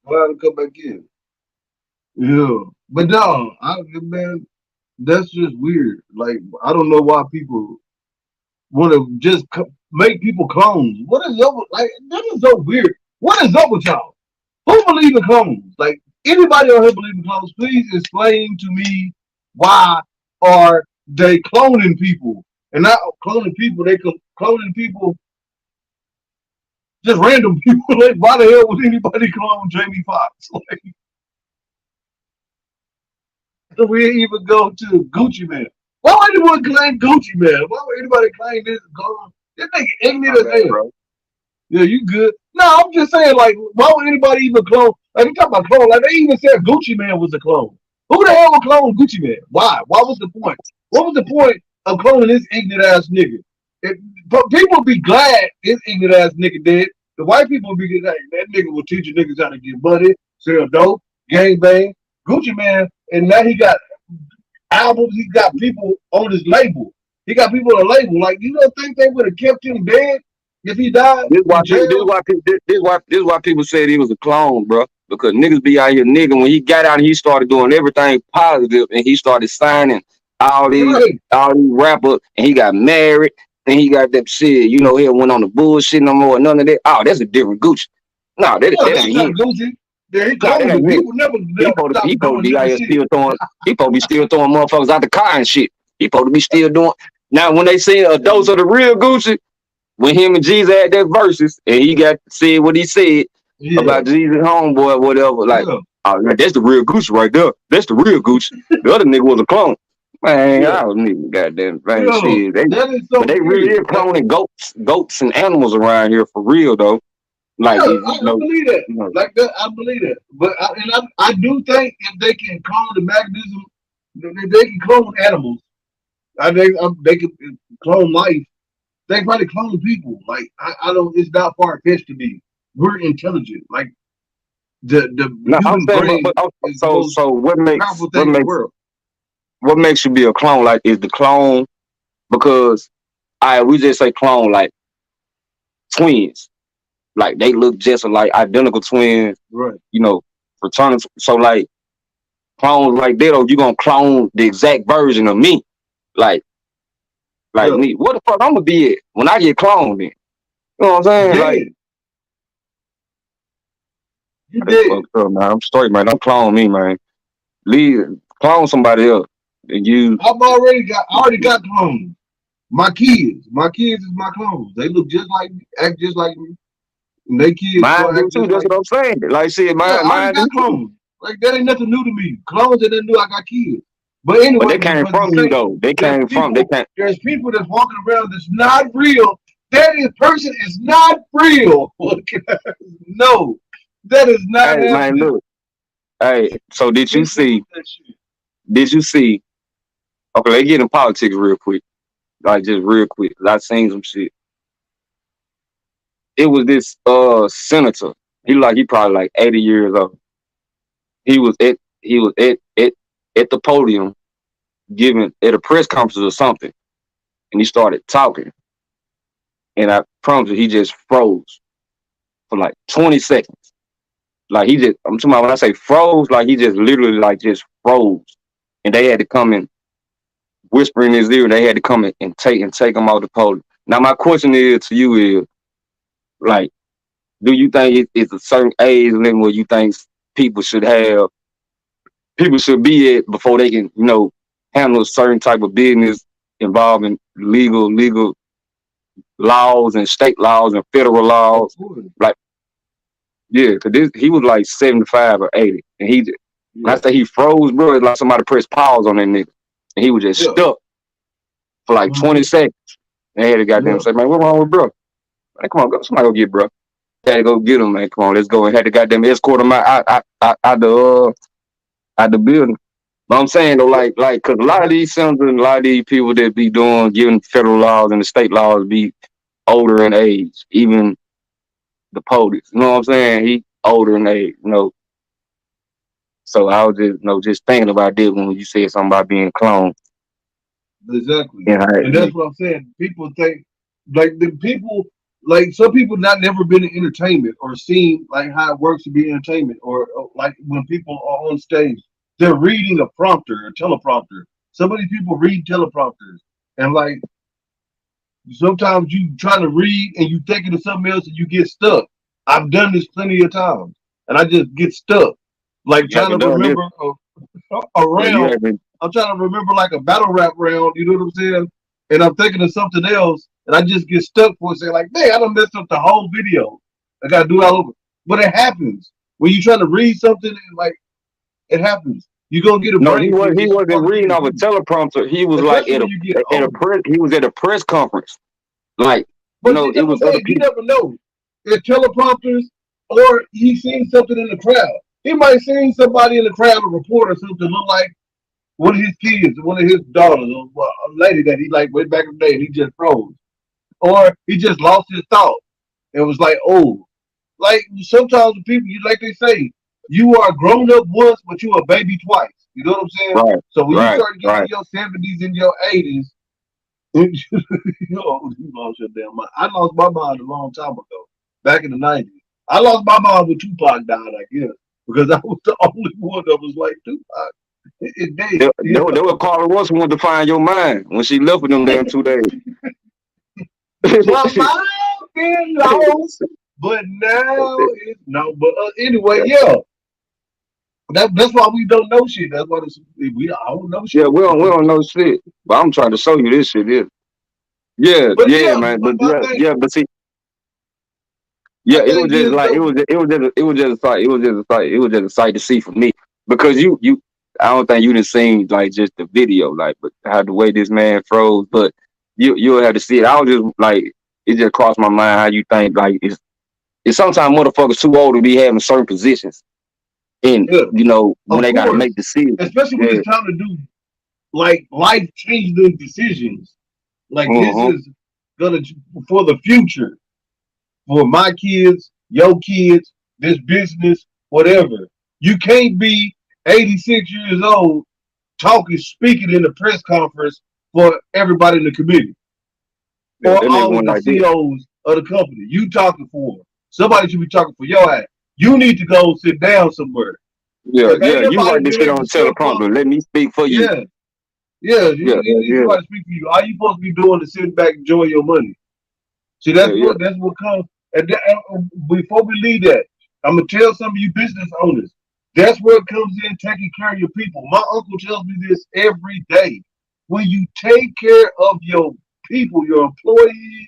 I'll have to come back in. Yeah, but no, man, that's just weird. Like, I don't know why people want to just make people clones. What is up? Like, that is so weird. What is up with y'all? Who believe in clones? Like, anybody on here believe in clones? Please explain to me why are they cloning people and not cloning people? They cloning people, just random people. Like, why the hell would anybody clone Jamie Foxx? We even go to Gucci Man. Why would anyone claim Gucci Man? Why would anybody claim this? This nigga ignorant My as bad, hell. bro. Yeah, you good? No, I'm just saying, like, why would anybody even clone? Like, you talk about clone, like they even said Gucci Man was a clone. Who the hell would clone Gucci Man? Why? What was the point? What was the point of cloning this ignorant ass nigga? But people would be glad this ignorant ass nigga did. The white people would be like, that nigga will teach you niggas how to get money, sell dope, gang bang. Gucci Man, and now he got albums. He got people on his label. He got people on the label. Like, you don't think they would have kept him dead if he died This why in people. This jail? why people. This why people said he was a clone, bro. Because niggas be out here nigga. When he got out, he started doing everything positive, and he started signing all You're these right. all these rappers, and he got married. and he got that shit. You know, he went on the bullshit no more. None of that. Oh, that's a different Gucci. No, Yeah, that that's ain't not him. Gucci. Yeah, he No, that cloned it. ain't him. People never stop He supposed to doing be out little here shit. still throwing. He supposed to be still throwing motherfuckers out the car and shit. He supposed to be still doing. Now, when they see a dose of the real Gucci, when him and Jesus had that verses, and he got said what he said Yeah, about Jesus homeboy or whatever, like, yeah, oh man, that's the real Gucci right there. That's the real Gucci. The other nigga was a clone. Man, yeah, I was nigga goddamn man yeah. shit. They, That is but so they really weird. is cloning goats and animals around here for real though. Yeah, Like you I believe that. know, Like that, I believe that. But I do think if they can clone the mechanism, they can clone animals. They can clone life. They probably clone people. Like I don't. It's not far fetched to me. We're intelligent. Like the no, I'm human saying, brain is the most so powerful thing in the world. what makes you be a clone? Like is the clone because I we just say clone like twins. Like they look just like identical twins, Right. you know, fraternal. So like clones like that, or you gonna clone the exact version of me, like Yeah. me. What the fuck I'm gonna be at when I get cloned? Then you know what I'm You saying? Like dead. You that's dead. fucked up, man. I'm straight, man. Don't clone me, man. Leave clone somebody else and you. I already got clones. My kids is my clones. They look just like me, act just like me. And they kids Mine gonna do act too. just That's like what me. I'm saying. Like shit, Yeah, I already mine do got too. clones. Like that ain't nothing new to me. Clones ain't nothing new. I got kids. But But anyway, they came because from it's you saying though. They there's came from. They people, can't. there's people that's walking around that's not real. Person is not real. No, that is not Hey man, happening. look. Hey, so did you People do see? that shit. Did you see? Okay, let's get in politics real quick. Like just real quick. 'Cause I seen some shit. It was this senator. He probably like 80 years old. He was at the podium giving at a press conference or something, and he started talking. And I promise you, he just froze for like 20 seconds. Like I'm talking about when I say froze, like he just literally like just froze. And they had to come and whisper in his ear. They had to come and take him out the podium. Now my question is to you is like, do you think it's a certain age limit where you think people should have people should be at before they can, handle a certain type of business involving legal laws and state laws and federal Of laws. course. Like, yeah, cause he was like 75 or 80, and when I Yeah. say he froze, bro, it's like somebody pressed pause on that nigga, and he was just Yeah. stuck for like Hmm. 20 seconds. They had to goddamn Yeah. say, man, what's wrong with bro? Man, come on, somebody go get bro. Had to go get him, man. Come on, let's go. And had to goddamn escort him out the building. But I'm saying though, Yeah. cause a lot of these senators and a lot of these people that be giving federal laws and the state laws be older in age. Even the POTUS, you know what I'm saying? He older in age. So I was just, just thinking about this when you said something about being cloned. Exactly. And And that's what I'm saying. People think like the people like some people not never been in entertainment or seen like how it works to be entertainment or like when people are on stage, they're reading a prompter, a teleprompter. Some of these people read teleprompters and like sometimes you trying to read and you thinking of something else and you get stuck. I've done this plenty of times and I just get stuck. Like you trying to haven't done this. remember a Yeah, you round. haven't. I'm trying to remember like a battle rap round, you know what I'm saying? And I'm thinking of something else, and I just get stuck for a second, like, man, I done messed up the whole video. I gotta do it all over. But it happens. When you're trying to read something, and like it happens. You're gonna get a No, brain freeze. he It's just wasn't part of reading being off a human. teleprompter. He was like Especially when you get at a older. press. He was at a press conference. Like, But see, it that's what was I'm other saying. You people. never know. It's teleprompters, or he seen something in the crowd. He might seen somebody in the crowd, a reporter, or something look like one of his kids, one of his daughters, or a lady that he like way back in the day, and he just froze, or he just lost his thought. It was like, oh, like sometimes people, you like they say, you are grown up once, but you a baby twice. You know what I'm saying? Right, So when you right, start getting in right. your 70s and your 80s, you lost your damn mind. I lost my mind a long time ago, back in the 90s. I lost my mind when Tupac died, I guess, because I was the only one that was like Tupac. It did, They were calling once wanted to find your mind when she left with them damn 2 days. My mind been lost, but now it's no. But anyway, yeah, that's why we don't know shit. That's why we I don't know Yeah, shit. we don't know shit. But I'm trying to show you this shit is. But Yeah, yeah, man. but But my thing, but see, my yeah, it was thing just is like though, it was just a sight. It was just a sight to see for me because you I don't think you didn't seen like just the video like but how the way this man froze, but you'll have to see it. I was just like it just crossed my mind how you think like it's sometimes motherfuckers too old to be having certain positions and yeah, when of they got to make course, decisions. especially when Yeah. it's time to do like life changing decisions. Like this Uh-huh. is gonna for the future for my kids, your kids, this business, whatever. You can't be 86 years old talking, speaking in the press conference for everybody in the committee Yeah, or that nigga all of went the like this. CEOs of the company. You talking for them. Somebody should be talking for your ass. You need to go sit down somewhere Yeah, because ain't yeah. You nobody write this been shit able on to the step up. teleprompter. Let me speak for you. Yeah, yeah. Yeah, You need yeah, somebody to speak for you. All you supposed to be doing is sitting back enjoying your money. See, yeah, yeah. that's what comes. Before we leave that, I'm gonna tell some of you business owners. That's where it comes in taking care of your people. My uncle tells me this every day. When you take care of your people, your employees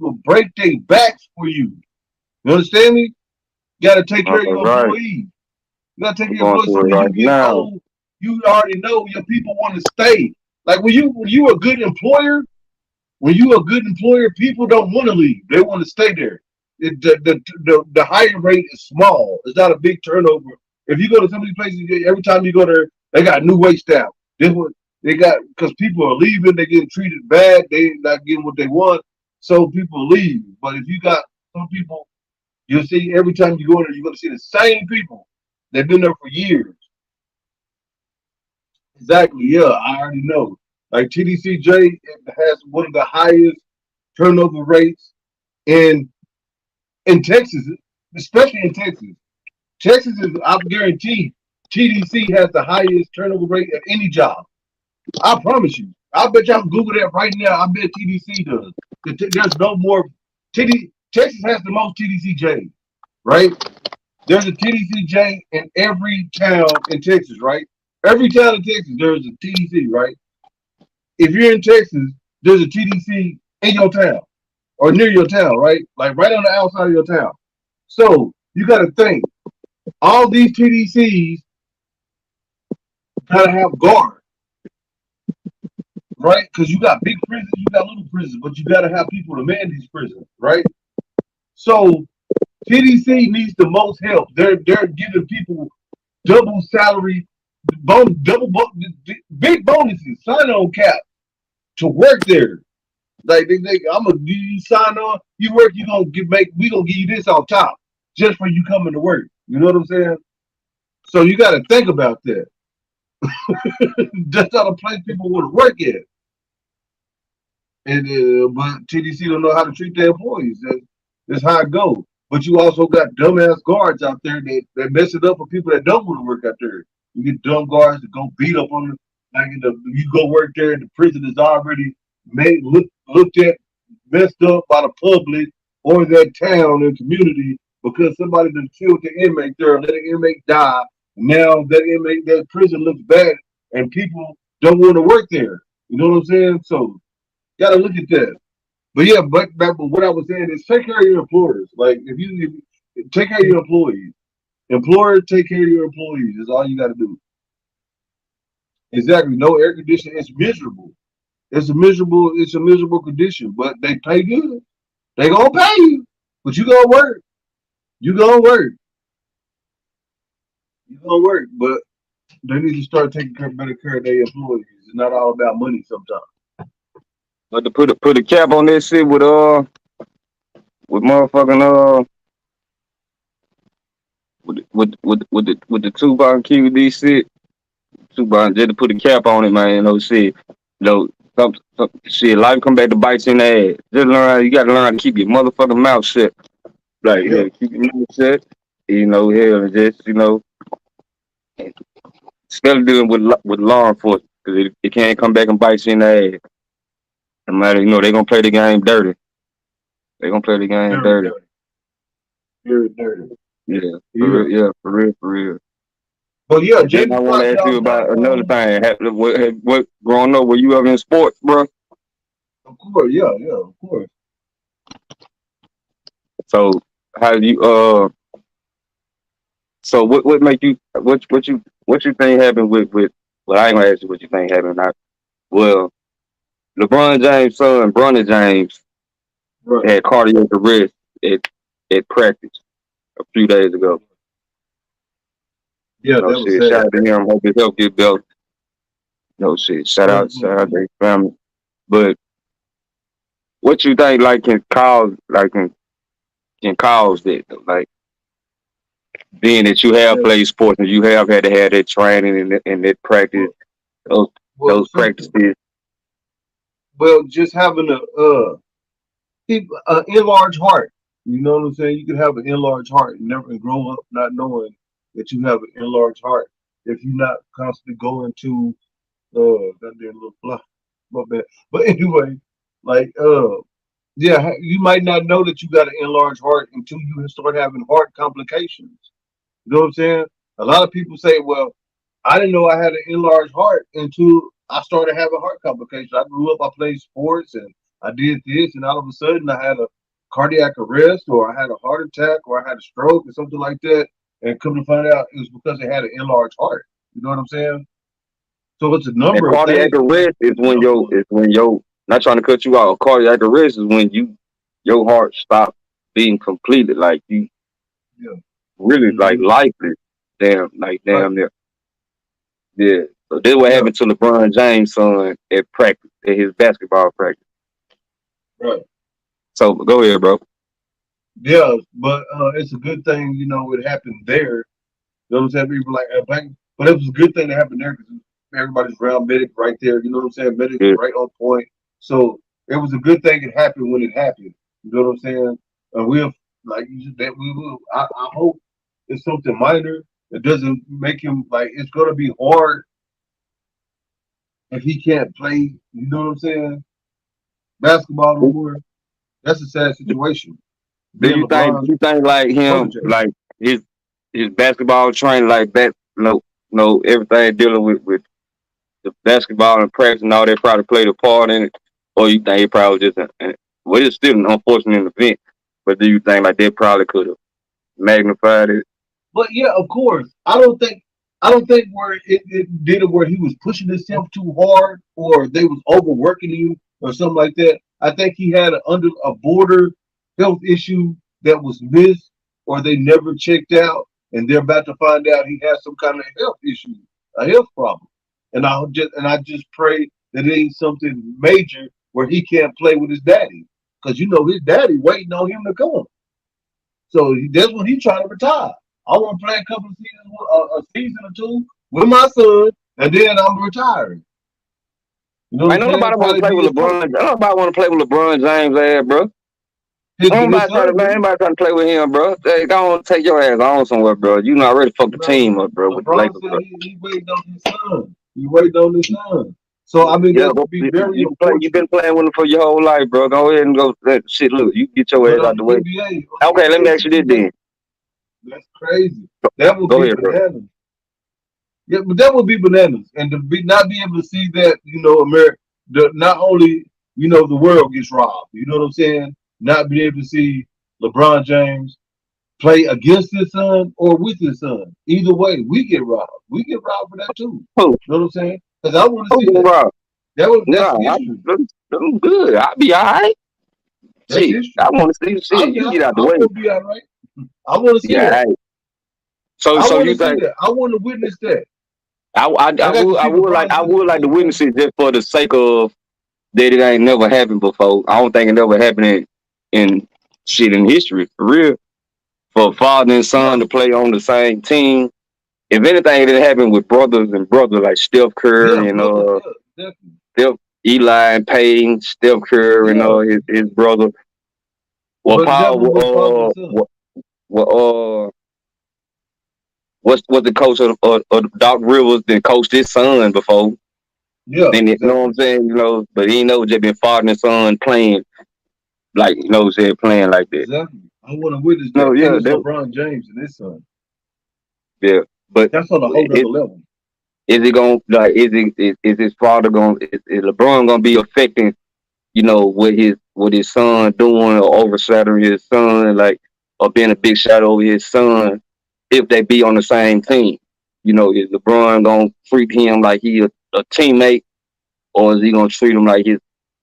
will break their backs for you. You understand me? You gotta take care of your Right. employees. You gotta take care I'm of your going employees. So through it when you right get now. old, you already know your people want to stay. Like when you a good employer, when you a good employer, people don't want to leave. They want to stay there. The hiring rate is small. It's not a big turnover. If you go to some of these places, every time you go there, they got new wait staff. This one they got because people are leaving. They getting treated bad. They not getting what they want, so people leave. But if you got some people, you'll see every time you go there, you're gonna see the same people. They've been there for years. Exactly. Yeah, I already know. Like TDCJ has one of the highest turnover rates in Texas, especially in Texas. Texas is, I guarantee, TDC has the highest turnover rate of any job. I promise you. I bet y'all can Google that right now. I bet TDC does. There's no more. Texas has the most TDCJ, right? There's a TDCJ in every town in Texas, right? Every town in Texas, there's a TDC, right? If you're in Texas, there's a TDC in your town or near your town, right? Like right on the outside of your town. So you got to think all these TDCs gotta have guards, right? Because you got big prisons, you got little prisons, but you gotta have people to man these prisons, right? So TDC needs the most help. They're giving people double salary, big bonuses, sign on cap to work there. Like I'm gonna you sign on, you work, you gonna we gonna give you this on top just for you coming to work. You know what I'm saying? So you got to think about that. That's not a place people want to work at. And but TDC don't know how to treat their employees. That's how it goes. But you also got dumbass guards out there that mess it up for people that don't want to work out there. You get dumb guards that go beat up on them. Like you go work there and the prison is already looked at, messed up by the public or that town and community because somebody done killed the inmate there and let the inmate die. Now that prison looks bad and people don't want to work there. You know what I'm saying? So gotta look at that. But yeah, but what I was saying is take care of your employers. Like if take care of your employees. Employers take care of your employees. That's all you gotta do. Exactly. No air conditioning. It's miserable. It's a miserable condition, but they pay good. They gonna pay you. But you gonna work. You gonna work. You gonna work. But they need to start taking better care of their employees. It's not all about money sometimes. But to put a cap on that shit with motherfucking with the Tupac QD shit, Tupac just to put a cap on it, man. Shit, shit, life come back to bite you in the ass. Just you gotta learn how to keep your motherfucking mouth shut. Like, Yeah. yeah, keep your mouth shut. Hell, and just instead of dealing with law enforcement, because it can't come back and bite you in the ass. No matter, they gonna play the game dirty. They gonna play the game Very dirty. dirty, very dirty. Yeah, for Yeah. real. Yeah, for real, for real. But yeah, And then I Jamie want to Foxx ask out you now. about another thing. What growing up? Were you ever in sports, bro? Of course, yeah, yeah, of course. So how do you So what make you what you think happened with well, I ain't gonna ask you what you think happened. Well, LeBron James' son, Bronny James, Right. had cardiac arrest at practice a few days ago. Yeah, No that was shit. Shout sad. out to him. Hope his health get better. No shit. Shout out to his family. But what you think like can cause that though? Like being that you have Well, played sports and you have had to have that training and that practice, well, those well, simple. practices. Well, just having a enlarged heart. You know what I'm saying? You can have an enlarged heart and never and grow up not knowing that you have an enlarged heart if you're not constantly going to that there little fluff. My bad. But anyway, like yeah, you might not know that you got an enlarged heart until you start having heart complications. You know what I'm saying? A lot of people say, well, I didn't know I had an enlarged heart until I started having heart complications. I grew up, I played sports and I did this, and all of a sudden I had a cardiac arrest or I had a heart attack or I had a stroke or something like that. And come to find out it was because I had an enlarged heart. You know what I'm saying? So it's a And number of cardiac things. arrest is It's a when number of your not trying to cut you out. Cardiac arrest is when your heart stops being completed. Like you yeah. really like Hmm. lifeless. Damn Right. near. Yeah. So this what Yeah. happened to LeBron James' son at practice, at his basketball practice. Right. So go ahead, bro. Yeah. But it's a good thing, it happened there. You know what I'm saying? People like back, but it was a good thing that happened there because everybody's around medic right there. You know what I'm saying? Medic Yeah. right on point. So it was a good thing it happened when it happened. You know what I'm saying? And we'll like you said, that we will. I hope it's something minor. It doesn't make him like it's gonna be hard if he can't play. You know what I'm saying? Basketball no more. That's a sad situation. Do Being you think LeBron's do you think like him protege. like his basketball training like that everything dealing with the basketball and practice and all that probably played a part in it, or you think it probably just well, it's still an unfortunate event, but do you think like they probably could have magnified it? But yeah, of course, I don't think where it did it where he was pushing himself too hard or they was overworking him or something like that. I think he had a border health issue that was missed or they never checked out and they're about to find out he has some kind of health issue, a health problem. And I just pray that it ain't something major where he can't play with his daddy. Because his daddy waiting on him to come. So that's when he trying to retire. I want to play a couple of seasons, a season or two with my son, and then I'm retiring. You know what Man, I'm don't saying? nobody want to Probably play be with his LeBron. coach, Don't nobody want to play with LeBron James, ass, bro. Don't his nobody try to son man. do. Anybody trying to play with him, bro? Hey, go on, take your ass on somewhere, bro. You not ready to fuck the No, team up, bro, with the LeBron Lakers, said bro. he waiting on his son. He waiting on his son. So I mean Yeah, that go. would be very You've been unfortunate. playing with him for your whole life, bro. Go ahead and go. Shit, look, you get your But ass out the way. on the Okay, let me NBA ask you this then. situation, that's crazy. That would Go be ahead, bro. bananas. Yeah, but that would be bananas, and to be not be able to see that, America, not only the world gets robbed. You know what I'm saying? Not be able to see LeBron James play against his son or with his son. Either way, we get robbed. We get robbed for that too. Who? You know what I'm saying? Because I want to Who see been that. robbed? That's No, history. I'm good. I'll be all right. That's Shit, I history. want to see shit. I'm You not. get out the I'm way. gonna be all right. I want to see Yeah, all that. right. So, I so want to you see think that. I want to witness that. I I got to would see LeBron I James would like to play witness basketball. it just for the sake of that it ain't never happened before. I don't think it never happened in shit in history for real. For father and Yeah, son to play on the same team. If anything, it happened with brothers and brothers like Steph yeah, Curry and brother. Yeah, definitely. Steph Eli and Payne, Steph Curry and Yeah, his brother. Well, but it never Paul, with father and son. what what's the coach of Doc Rivers that coached his son before? Yeah, Then you know what I'm exactly. saying? But he know just been father and son playing like what I'm saying, playing like that. Exactly. I want to witness No, that. And yeah, it's LeBron James and his son. yeah. But That's on a whole nother it level. is it going like is his father going is LeBron gonna be affecting what his son doing or overshadowing his son like or being a big shadow over his son if they be on the same team? Is LeBron gonna treat him like he a teammate or is he gonna treat him like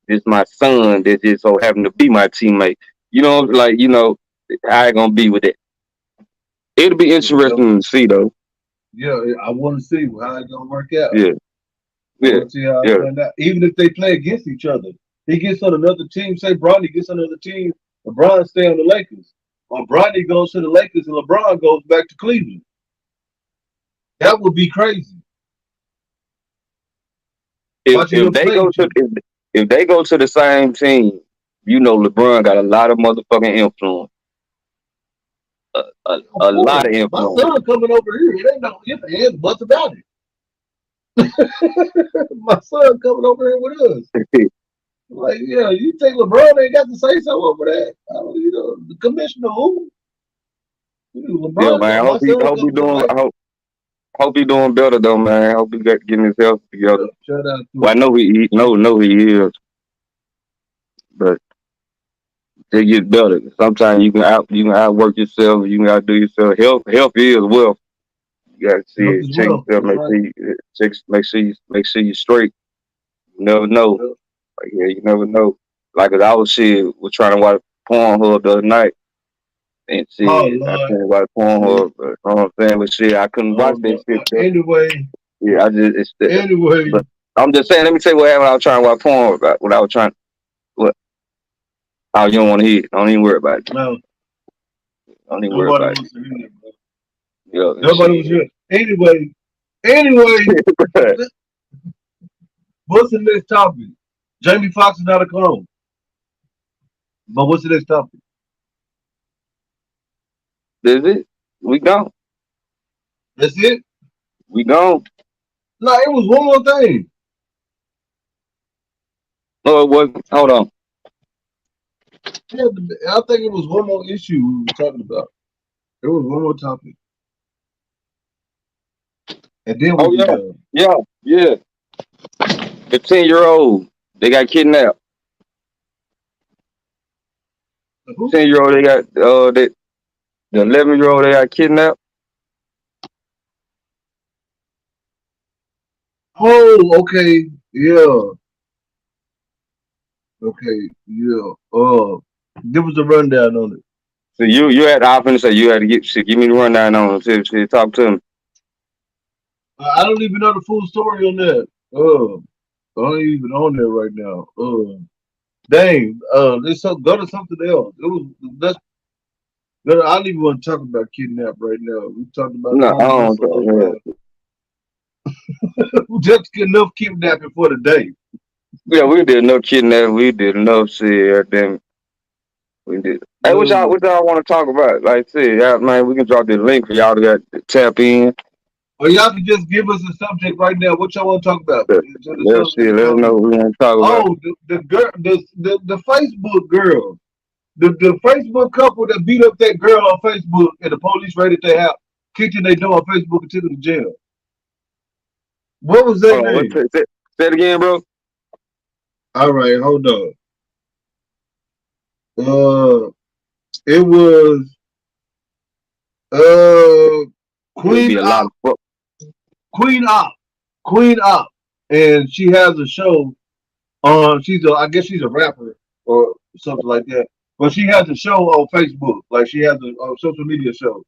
this my son that just so happen to be my teammate? Like how it gonna be with it? It'll be Yeah, that- interesting to see though. yeah, I want to see how it's gonna work out. Yeah, I yeah, want to see how it yeah. turns out. Even if they play against each other, he gets on another team. Say Bronny gets on another team, LeBron stay on the Lakers. Or Bronny goes to the Lakers and LeBron goes back to Cleveland. That would be crazy. If Watching if them they play go each to other. if they go to the same team, LeBron got a lot of motherfucking influence, Of a lot of course, my influence. son coming over here. It ain't no if and buts about it. My son coming over here with us. Like, yeah, you think LeBron ain't got to say something over that? The commissioner who? Yeah, LeBron, man. my son Hope he coming to the doing. Lakers. Hope he doing better though, man. Hope he got getting his health together. Yeah, shout out to Well, I him. know he is, but they get better. Sometimes you can outwork yourself. You can outdo yourself. Health is wealth. You gotta see Health it. as Check well. yourself. That's right. Make sure you straight. You never know. Yeah. Like, yeah, you never know. Like, 'cause I was trying to watch Pornhub the other night, and Oh shit, I Lord. couldn't watch Yeah. Pornhub. But, you know what I'm saying? But shit, I couldn't Oh watch that Lord. shit. Though. Anyway, Yeah, I just it's the, anyway. but I'm just saying. Let me tell you what happened. When I was trying to watch Pornhub. What I was trying. What? Oh, you don't want to hear it. Don't even worry about it. No, Don't even worry nobody about it. wants to hear that, bro. And Nobody was shit. here. Anyway, what's the next topic? Jamie Foxx is not a clone. But what's the next topic? That's it. We gone. That's it? We gone. No, it was one more thing. No, it wasn't. Hold on. Yeah, I think it was one more issue we were talking about. It was one more topic. And then we'll Oh be yeah, done. yeah. The 10-year-old they got kidnapped. Who? 10-year-old they got the 11-year-old they got kidnapped. Oh, okay. Yeah. Okay. Yeah. Give us a rundown on it. So you had the option to say you had to give me the rundown on it. Talk to him. I don't even know the full story on that. I ain't even on there right now. Dang. Go to something else. That's I don't even want to talk about kidnap right now. We talked about No, I Connie don't. Russell a little while. Yeah, We just get enough kidnapping for the day. yeah. We did no kidnapping. We did no shit. Then we did. Hey, what y'all Uh, what y'all want to talk about? Like I said, yeah, man, we can drop the link for y'all to tap in. or y'all can just give us a subject right now. What y'all want to talk about? In the Let us know comments. what we want to talk about. Oh, the girl, the Facebook girl, the Facebook couple that beat up that girl on Facebook, and the police raided their house, kicked in their door on Facebook, and took her to jail. What was their Hold on, name? say it again, bro. All right, hold on. It was uh It'll Queen be a lot Op, of fuck. Queen Op, Queen Op, and she has a show on. I guess she's a rapper or something like that. But she has a show on Facebook, like she has a social media show.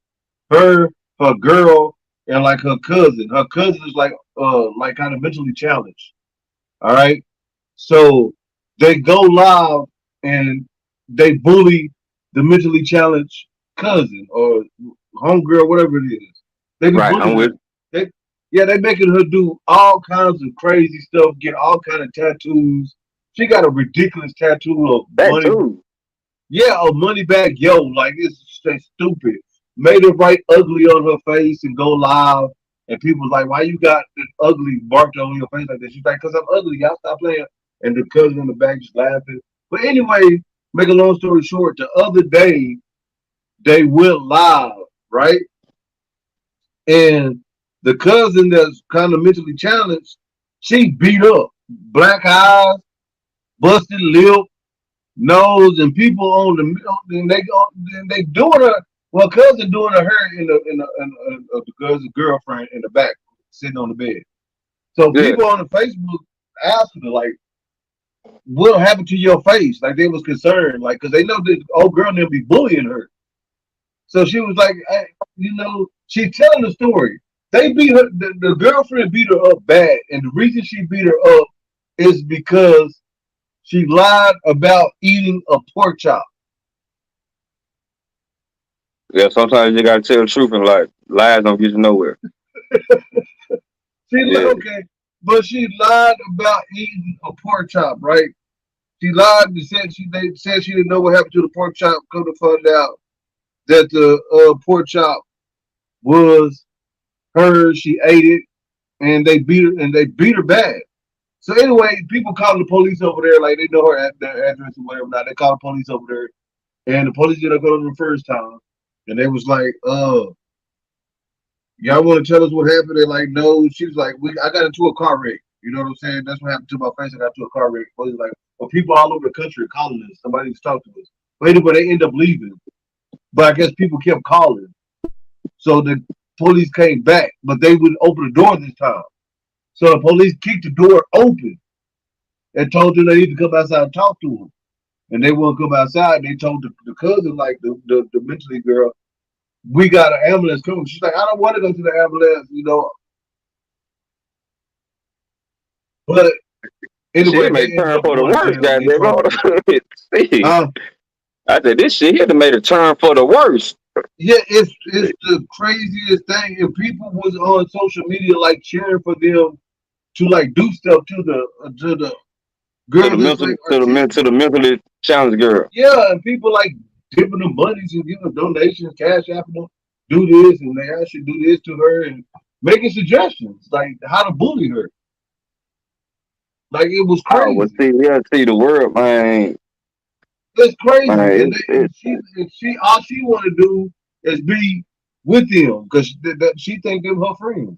Her girl, and like her cousin. Her cousin is like kind of mentally challenged. All right, so they go live and they bully the mentally challenged cousin or homegirl, whatever it is. They be Right, I'm bullying her. with. They Yeah, they making her do all kinds of crazy stuff, get all kind of tattoos. She got a ridiculous tattoo of That money. too. Yeah, a money back yo, like it's stupid. Made her write ugly on her face and go live. And people was like, "Why you got this ugly marked on your face like this?" She's like, "Cause I'm ugly. Y'all stop playing." And the cousin in the back just laughing. But anyway, make a long story short, the other day they went live, right? And the cousin that's kind of mentally challenged, she beat up, black eyes, busted lip, nose, and people on the and they doing her. Well, cousin doing her in the cousin's girlfriend in the back, sitting on the bed. So Yeah. people on the Facebook asking her like, "What happened to your face?" Like they was concerned, like because they know this old girl and them be bullying her. So she was like, she's telling the story. They beat her. The girlfriend beat her up bad, and the reason she beat her up is because she lied about eating a pork chop. Yeah, sometimes you gotta tell the truth in life. Lies don't get you nowhere. She Yeah. okay, but she lied about eating a pork chop, right? She lied and said they said she didn't know what happened to the pork chop. Come to find out that the pork chop was hers. She ate it, and they beat her bad. So anyway, people calling the police over there, like they know their address or whatever. Now they call the police over there, and the police didn't go to the first time, and they was like, y'all want to tell us what happened?" They're like, "No." She was like, I got into a car wreck. You know what I'm saying? That's what happened to my face. I got into a car wreck. Police like, well, people all over the country are calling us. Somebody needs to talk to us. But anyway, they end up leaving. But I guess people kept calling. So the police came back, but they wouldn't open the door this time. So the police kicked the door open and told them they need to come outside and talk to them. And they wouldn't come outside. They told the cousin, like the mentally girl, "We got an ambulance coming." She's like, "I don't want to go to the ambulance. But anyway, Shit they may ended turn up for the going worst, down. They goddamn. called them. See, Uh, I said this shit here made a turn for the worst. yeah, it's the craziest thing. And people was on social media like cheering for them to like do stuff to the To girl the that's mental, like to the men, to autistic. the mentally challenged girl. Yeah, and people like giving them monies and giving them donations, cash after them, do this and they actually do this to her and making suggestions like how to bully her. Like it was Oh, well, crazy. see, yeah, see the world, man, It's crazy, man, and she all she want to do is be with them because she think them her friends.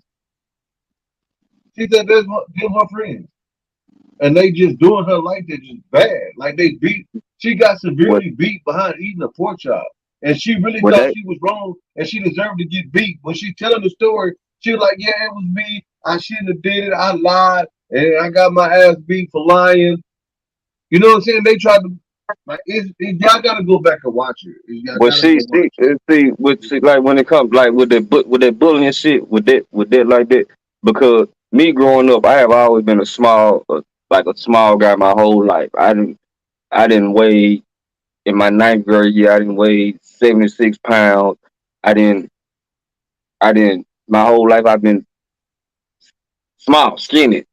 She think them her friends, and they just doing her like that, just bad. Like they beat. She got what, severely beat behind eating a pork chop, and she really what thought that, she was wrong, and she deserved to get beat. When she telling the story, she was like, "Yeah, it was me. I shouldn't have did it. I lied, and I got my ass beat for lying." You know what I'm saying? They tried to like y'all gotta go back and watch it. Y'all but gotta she, go see, watch it. see, with see, like when it comes, like with that bullying shit, with that like that, because me growing up, I have always been a small, like a small guy my whole life. I didn't weigh in my ninth grade year. I didn't weigh 76 pounds. I didn't, I didn't. My whole life, I've been small, skinny.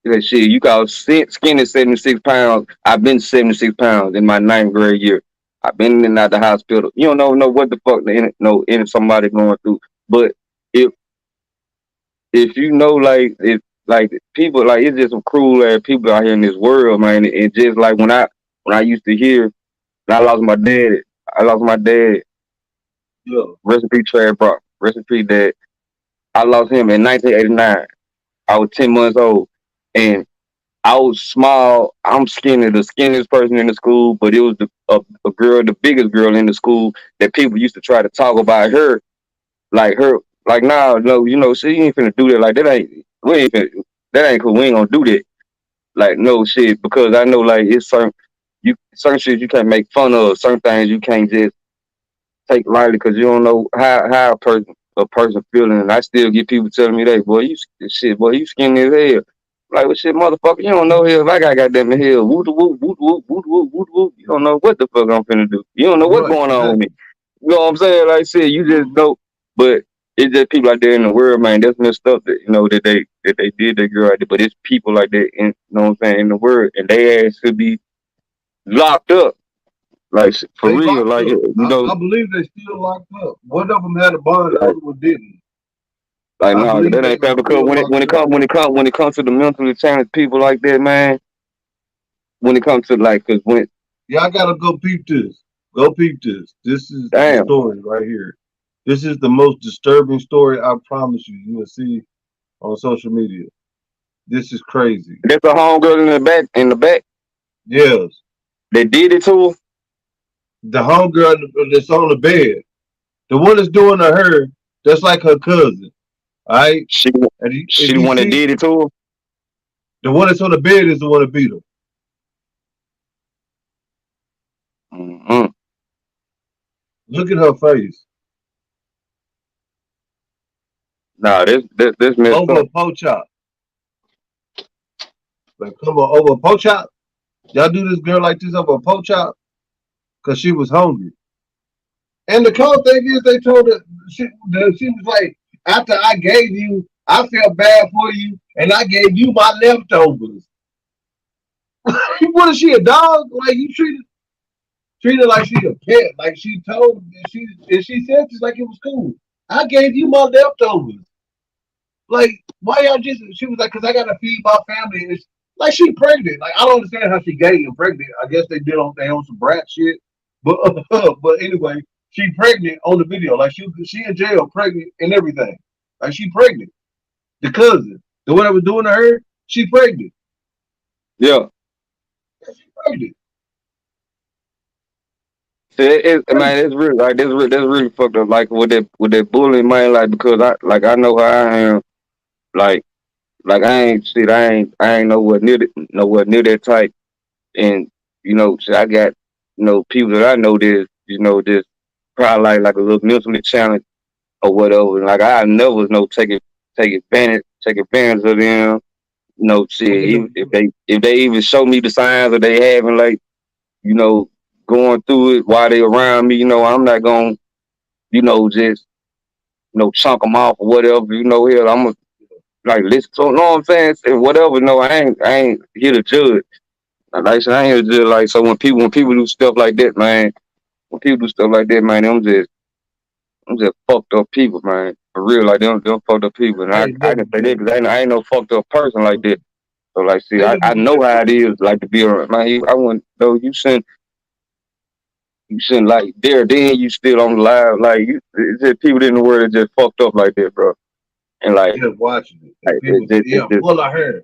That shit, you call skinny 76 pounds. I've been 76 pounds in my ninth grade year. I've been in and out the hospital. You don't know what the fuck somebody going through. But if if you know like people like it's just some cruel ass people out here in this world, man. And just like when I used to hear when I lost my dad, I lost my dad. Yeah, Recipe Trad Brock. Recipe Dad. I lost him in 1989. I was 10 months old. And I was small. I'm skinny, the skinniest person in the school, but it was a girl, the biggest girl in the school that people used to try to talk about her, like her, like nah, no, she ain't finna do that. Like that ain't, we ain't finna, that ain't cool. We ain't gonna do that. Like no shit, because I know like it's certain shit you can't make fun of. Certain things you can't just take lightly because you don't know how a person feeling. And I still get people telling me that, boy, you skinny as hell. Like, well, shit, motherfucker, you don't know hell if I got goddamn hell. Whoop the whoop, whoop whoop, whoop whoop, whoop whoop. You don't know what the fuck I'm finna do. You don't know what's right, going on with me. exactly. You know what I'm saying? Like I said, you just Hmm. know. But it's just people out there in the world, man. That's messed up that they did that girl out there. But it's people like that in, you know what I'm saying, in the world, and they ass should be locked up. Like for They real, locked like up. you I know, believe they still locked up. One of them had a bond, the like other one didn't. Like I no, believe that they're ain't fair gonna because pull my shit. when it comes to the mentally challenged people like that, man. When it comes to like, cause when Y'all gotta go peep this. Go peep this. This is the damn, story right here. This is the most disturbing story I promise you. You will see on social media. This is crazy. there's a homegirl in the back Yes, that did it to her. the homegirl that's on the bed, the one that's doing to her, that's like her cousin. All right, She and she if the you one that see did it to her. the one that's on the bed is the one that beat her. Mm-hmm. Look at her face Nah, this messed over up. a po chop. Like, come on, over a po chop. Y'all do this girl like this over a po chop because she was hungry. And the cold thing is, they told her she was like, after I gave you, I felt bad for you, and I gave you my leftovers. What is she, a dog? Like you treated like she a pet. Like she told she said just like it was cool. I gave you my leftovers. Like why y'all just? She was like, cause I gotta feed my family. And like she pregnant. Like I don't understand how she gay and pregnant. I guess they on some brat shit. But but anyway, she pregnant on the video. Like she in jail, pregnant and everything. Like she pregnant. The cousin, the one that was doing to her, she pregnant. Yeah. She pregnant. See, man, it's really like that's really fucked up. Like with that bullying, man. Like because I know how I am. Like I ain't nowhere near that type. And shit, I got people that I know this probably like a little mentally challenged or whatever. And like I never take advantage of them. Shit. If they even show me the signs that they having like you know going through it while they around me, I'm not gonna just chunk them off or whatever. Hell, I'm gonna like listen. So, you know what I'm saying? And whatever. No, I ain't here to judge. Like I said, I ain't here to judge. Like so, when people do stuff like that, man. When people do stuff like that, man, I'm just fucked up people, man. For real, like them fucked up people. And I I ain't I never can say that been. because I ain't no fucked up person like that. So like, see, I ain't I never know been how through it it. is like to be around. Man, I wouldn't though. You shouldn't like there. Then you still on the live. Like it's just people in the world that just fucked up like that, bro. And Just watching it. And it's people say, just, yeah, it's just pull her hair.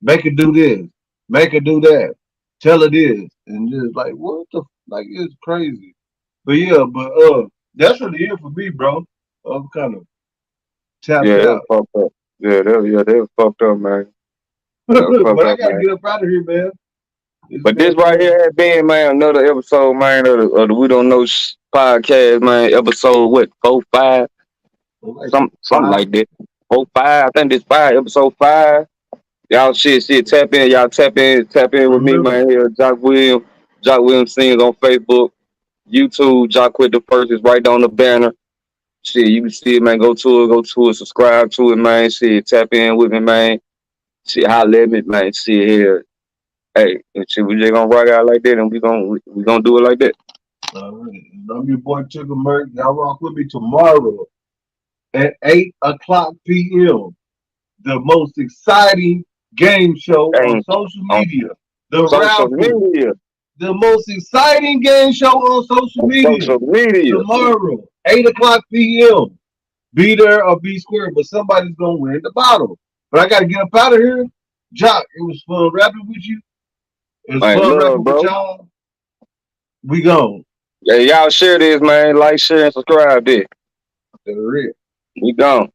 Make her do this. Make her do that. Tell her this. And just like, what the like it's crazy. But yeah, but that's what it is for me, bro. I'm kind of tapped yeah, that was out. fucked up. That was fucked up, man. That was fucked But I up, gotta man. get up out of here, man. It's But this been right here has been, man, another episode, man, of the We Don't Know podcast, man. Episode what, 4, 5, like something five. like that. 4, 5. I think this 5, episode 5. Y'all shit, tap in. Y'all tap in with me, Remember, man. Here, Jock Williams sings on Facebook, YouTube. Jock Quit the First is right on the banner. Shit, you can see it, man. Go to it, subscribe to it, man. Shit, tap in with me, man. Shit, holla at me, man. Shit, here. Hey, and shit, we just gonna rock out like that, and we gonna do it like that. right. I'm your boy Tigger Merc. Y'all rock with me tomorrow at 8 o'clock p.m. The most exciting game show on Ain't social on media. The social raffle. media, The most exciting game show on social media. social media. Tomorrow, 8 o'clock p.m. Be there or be square, but somebody's gonna win the bottle. But I gotta get up out of here. Jock, it was fun rapping with you. It was Man, fun love, rapping with bro. y'all. We gone. Yeah, y'all share this, man. Like, share, and subscribe. This. That's it. We gone.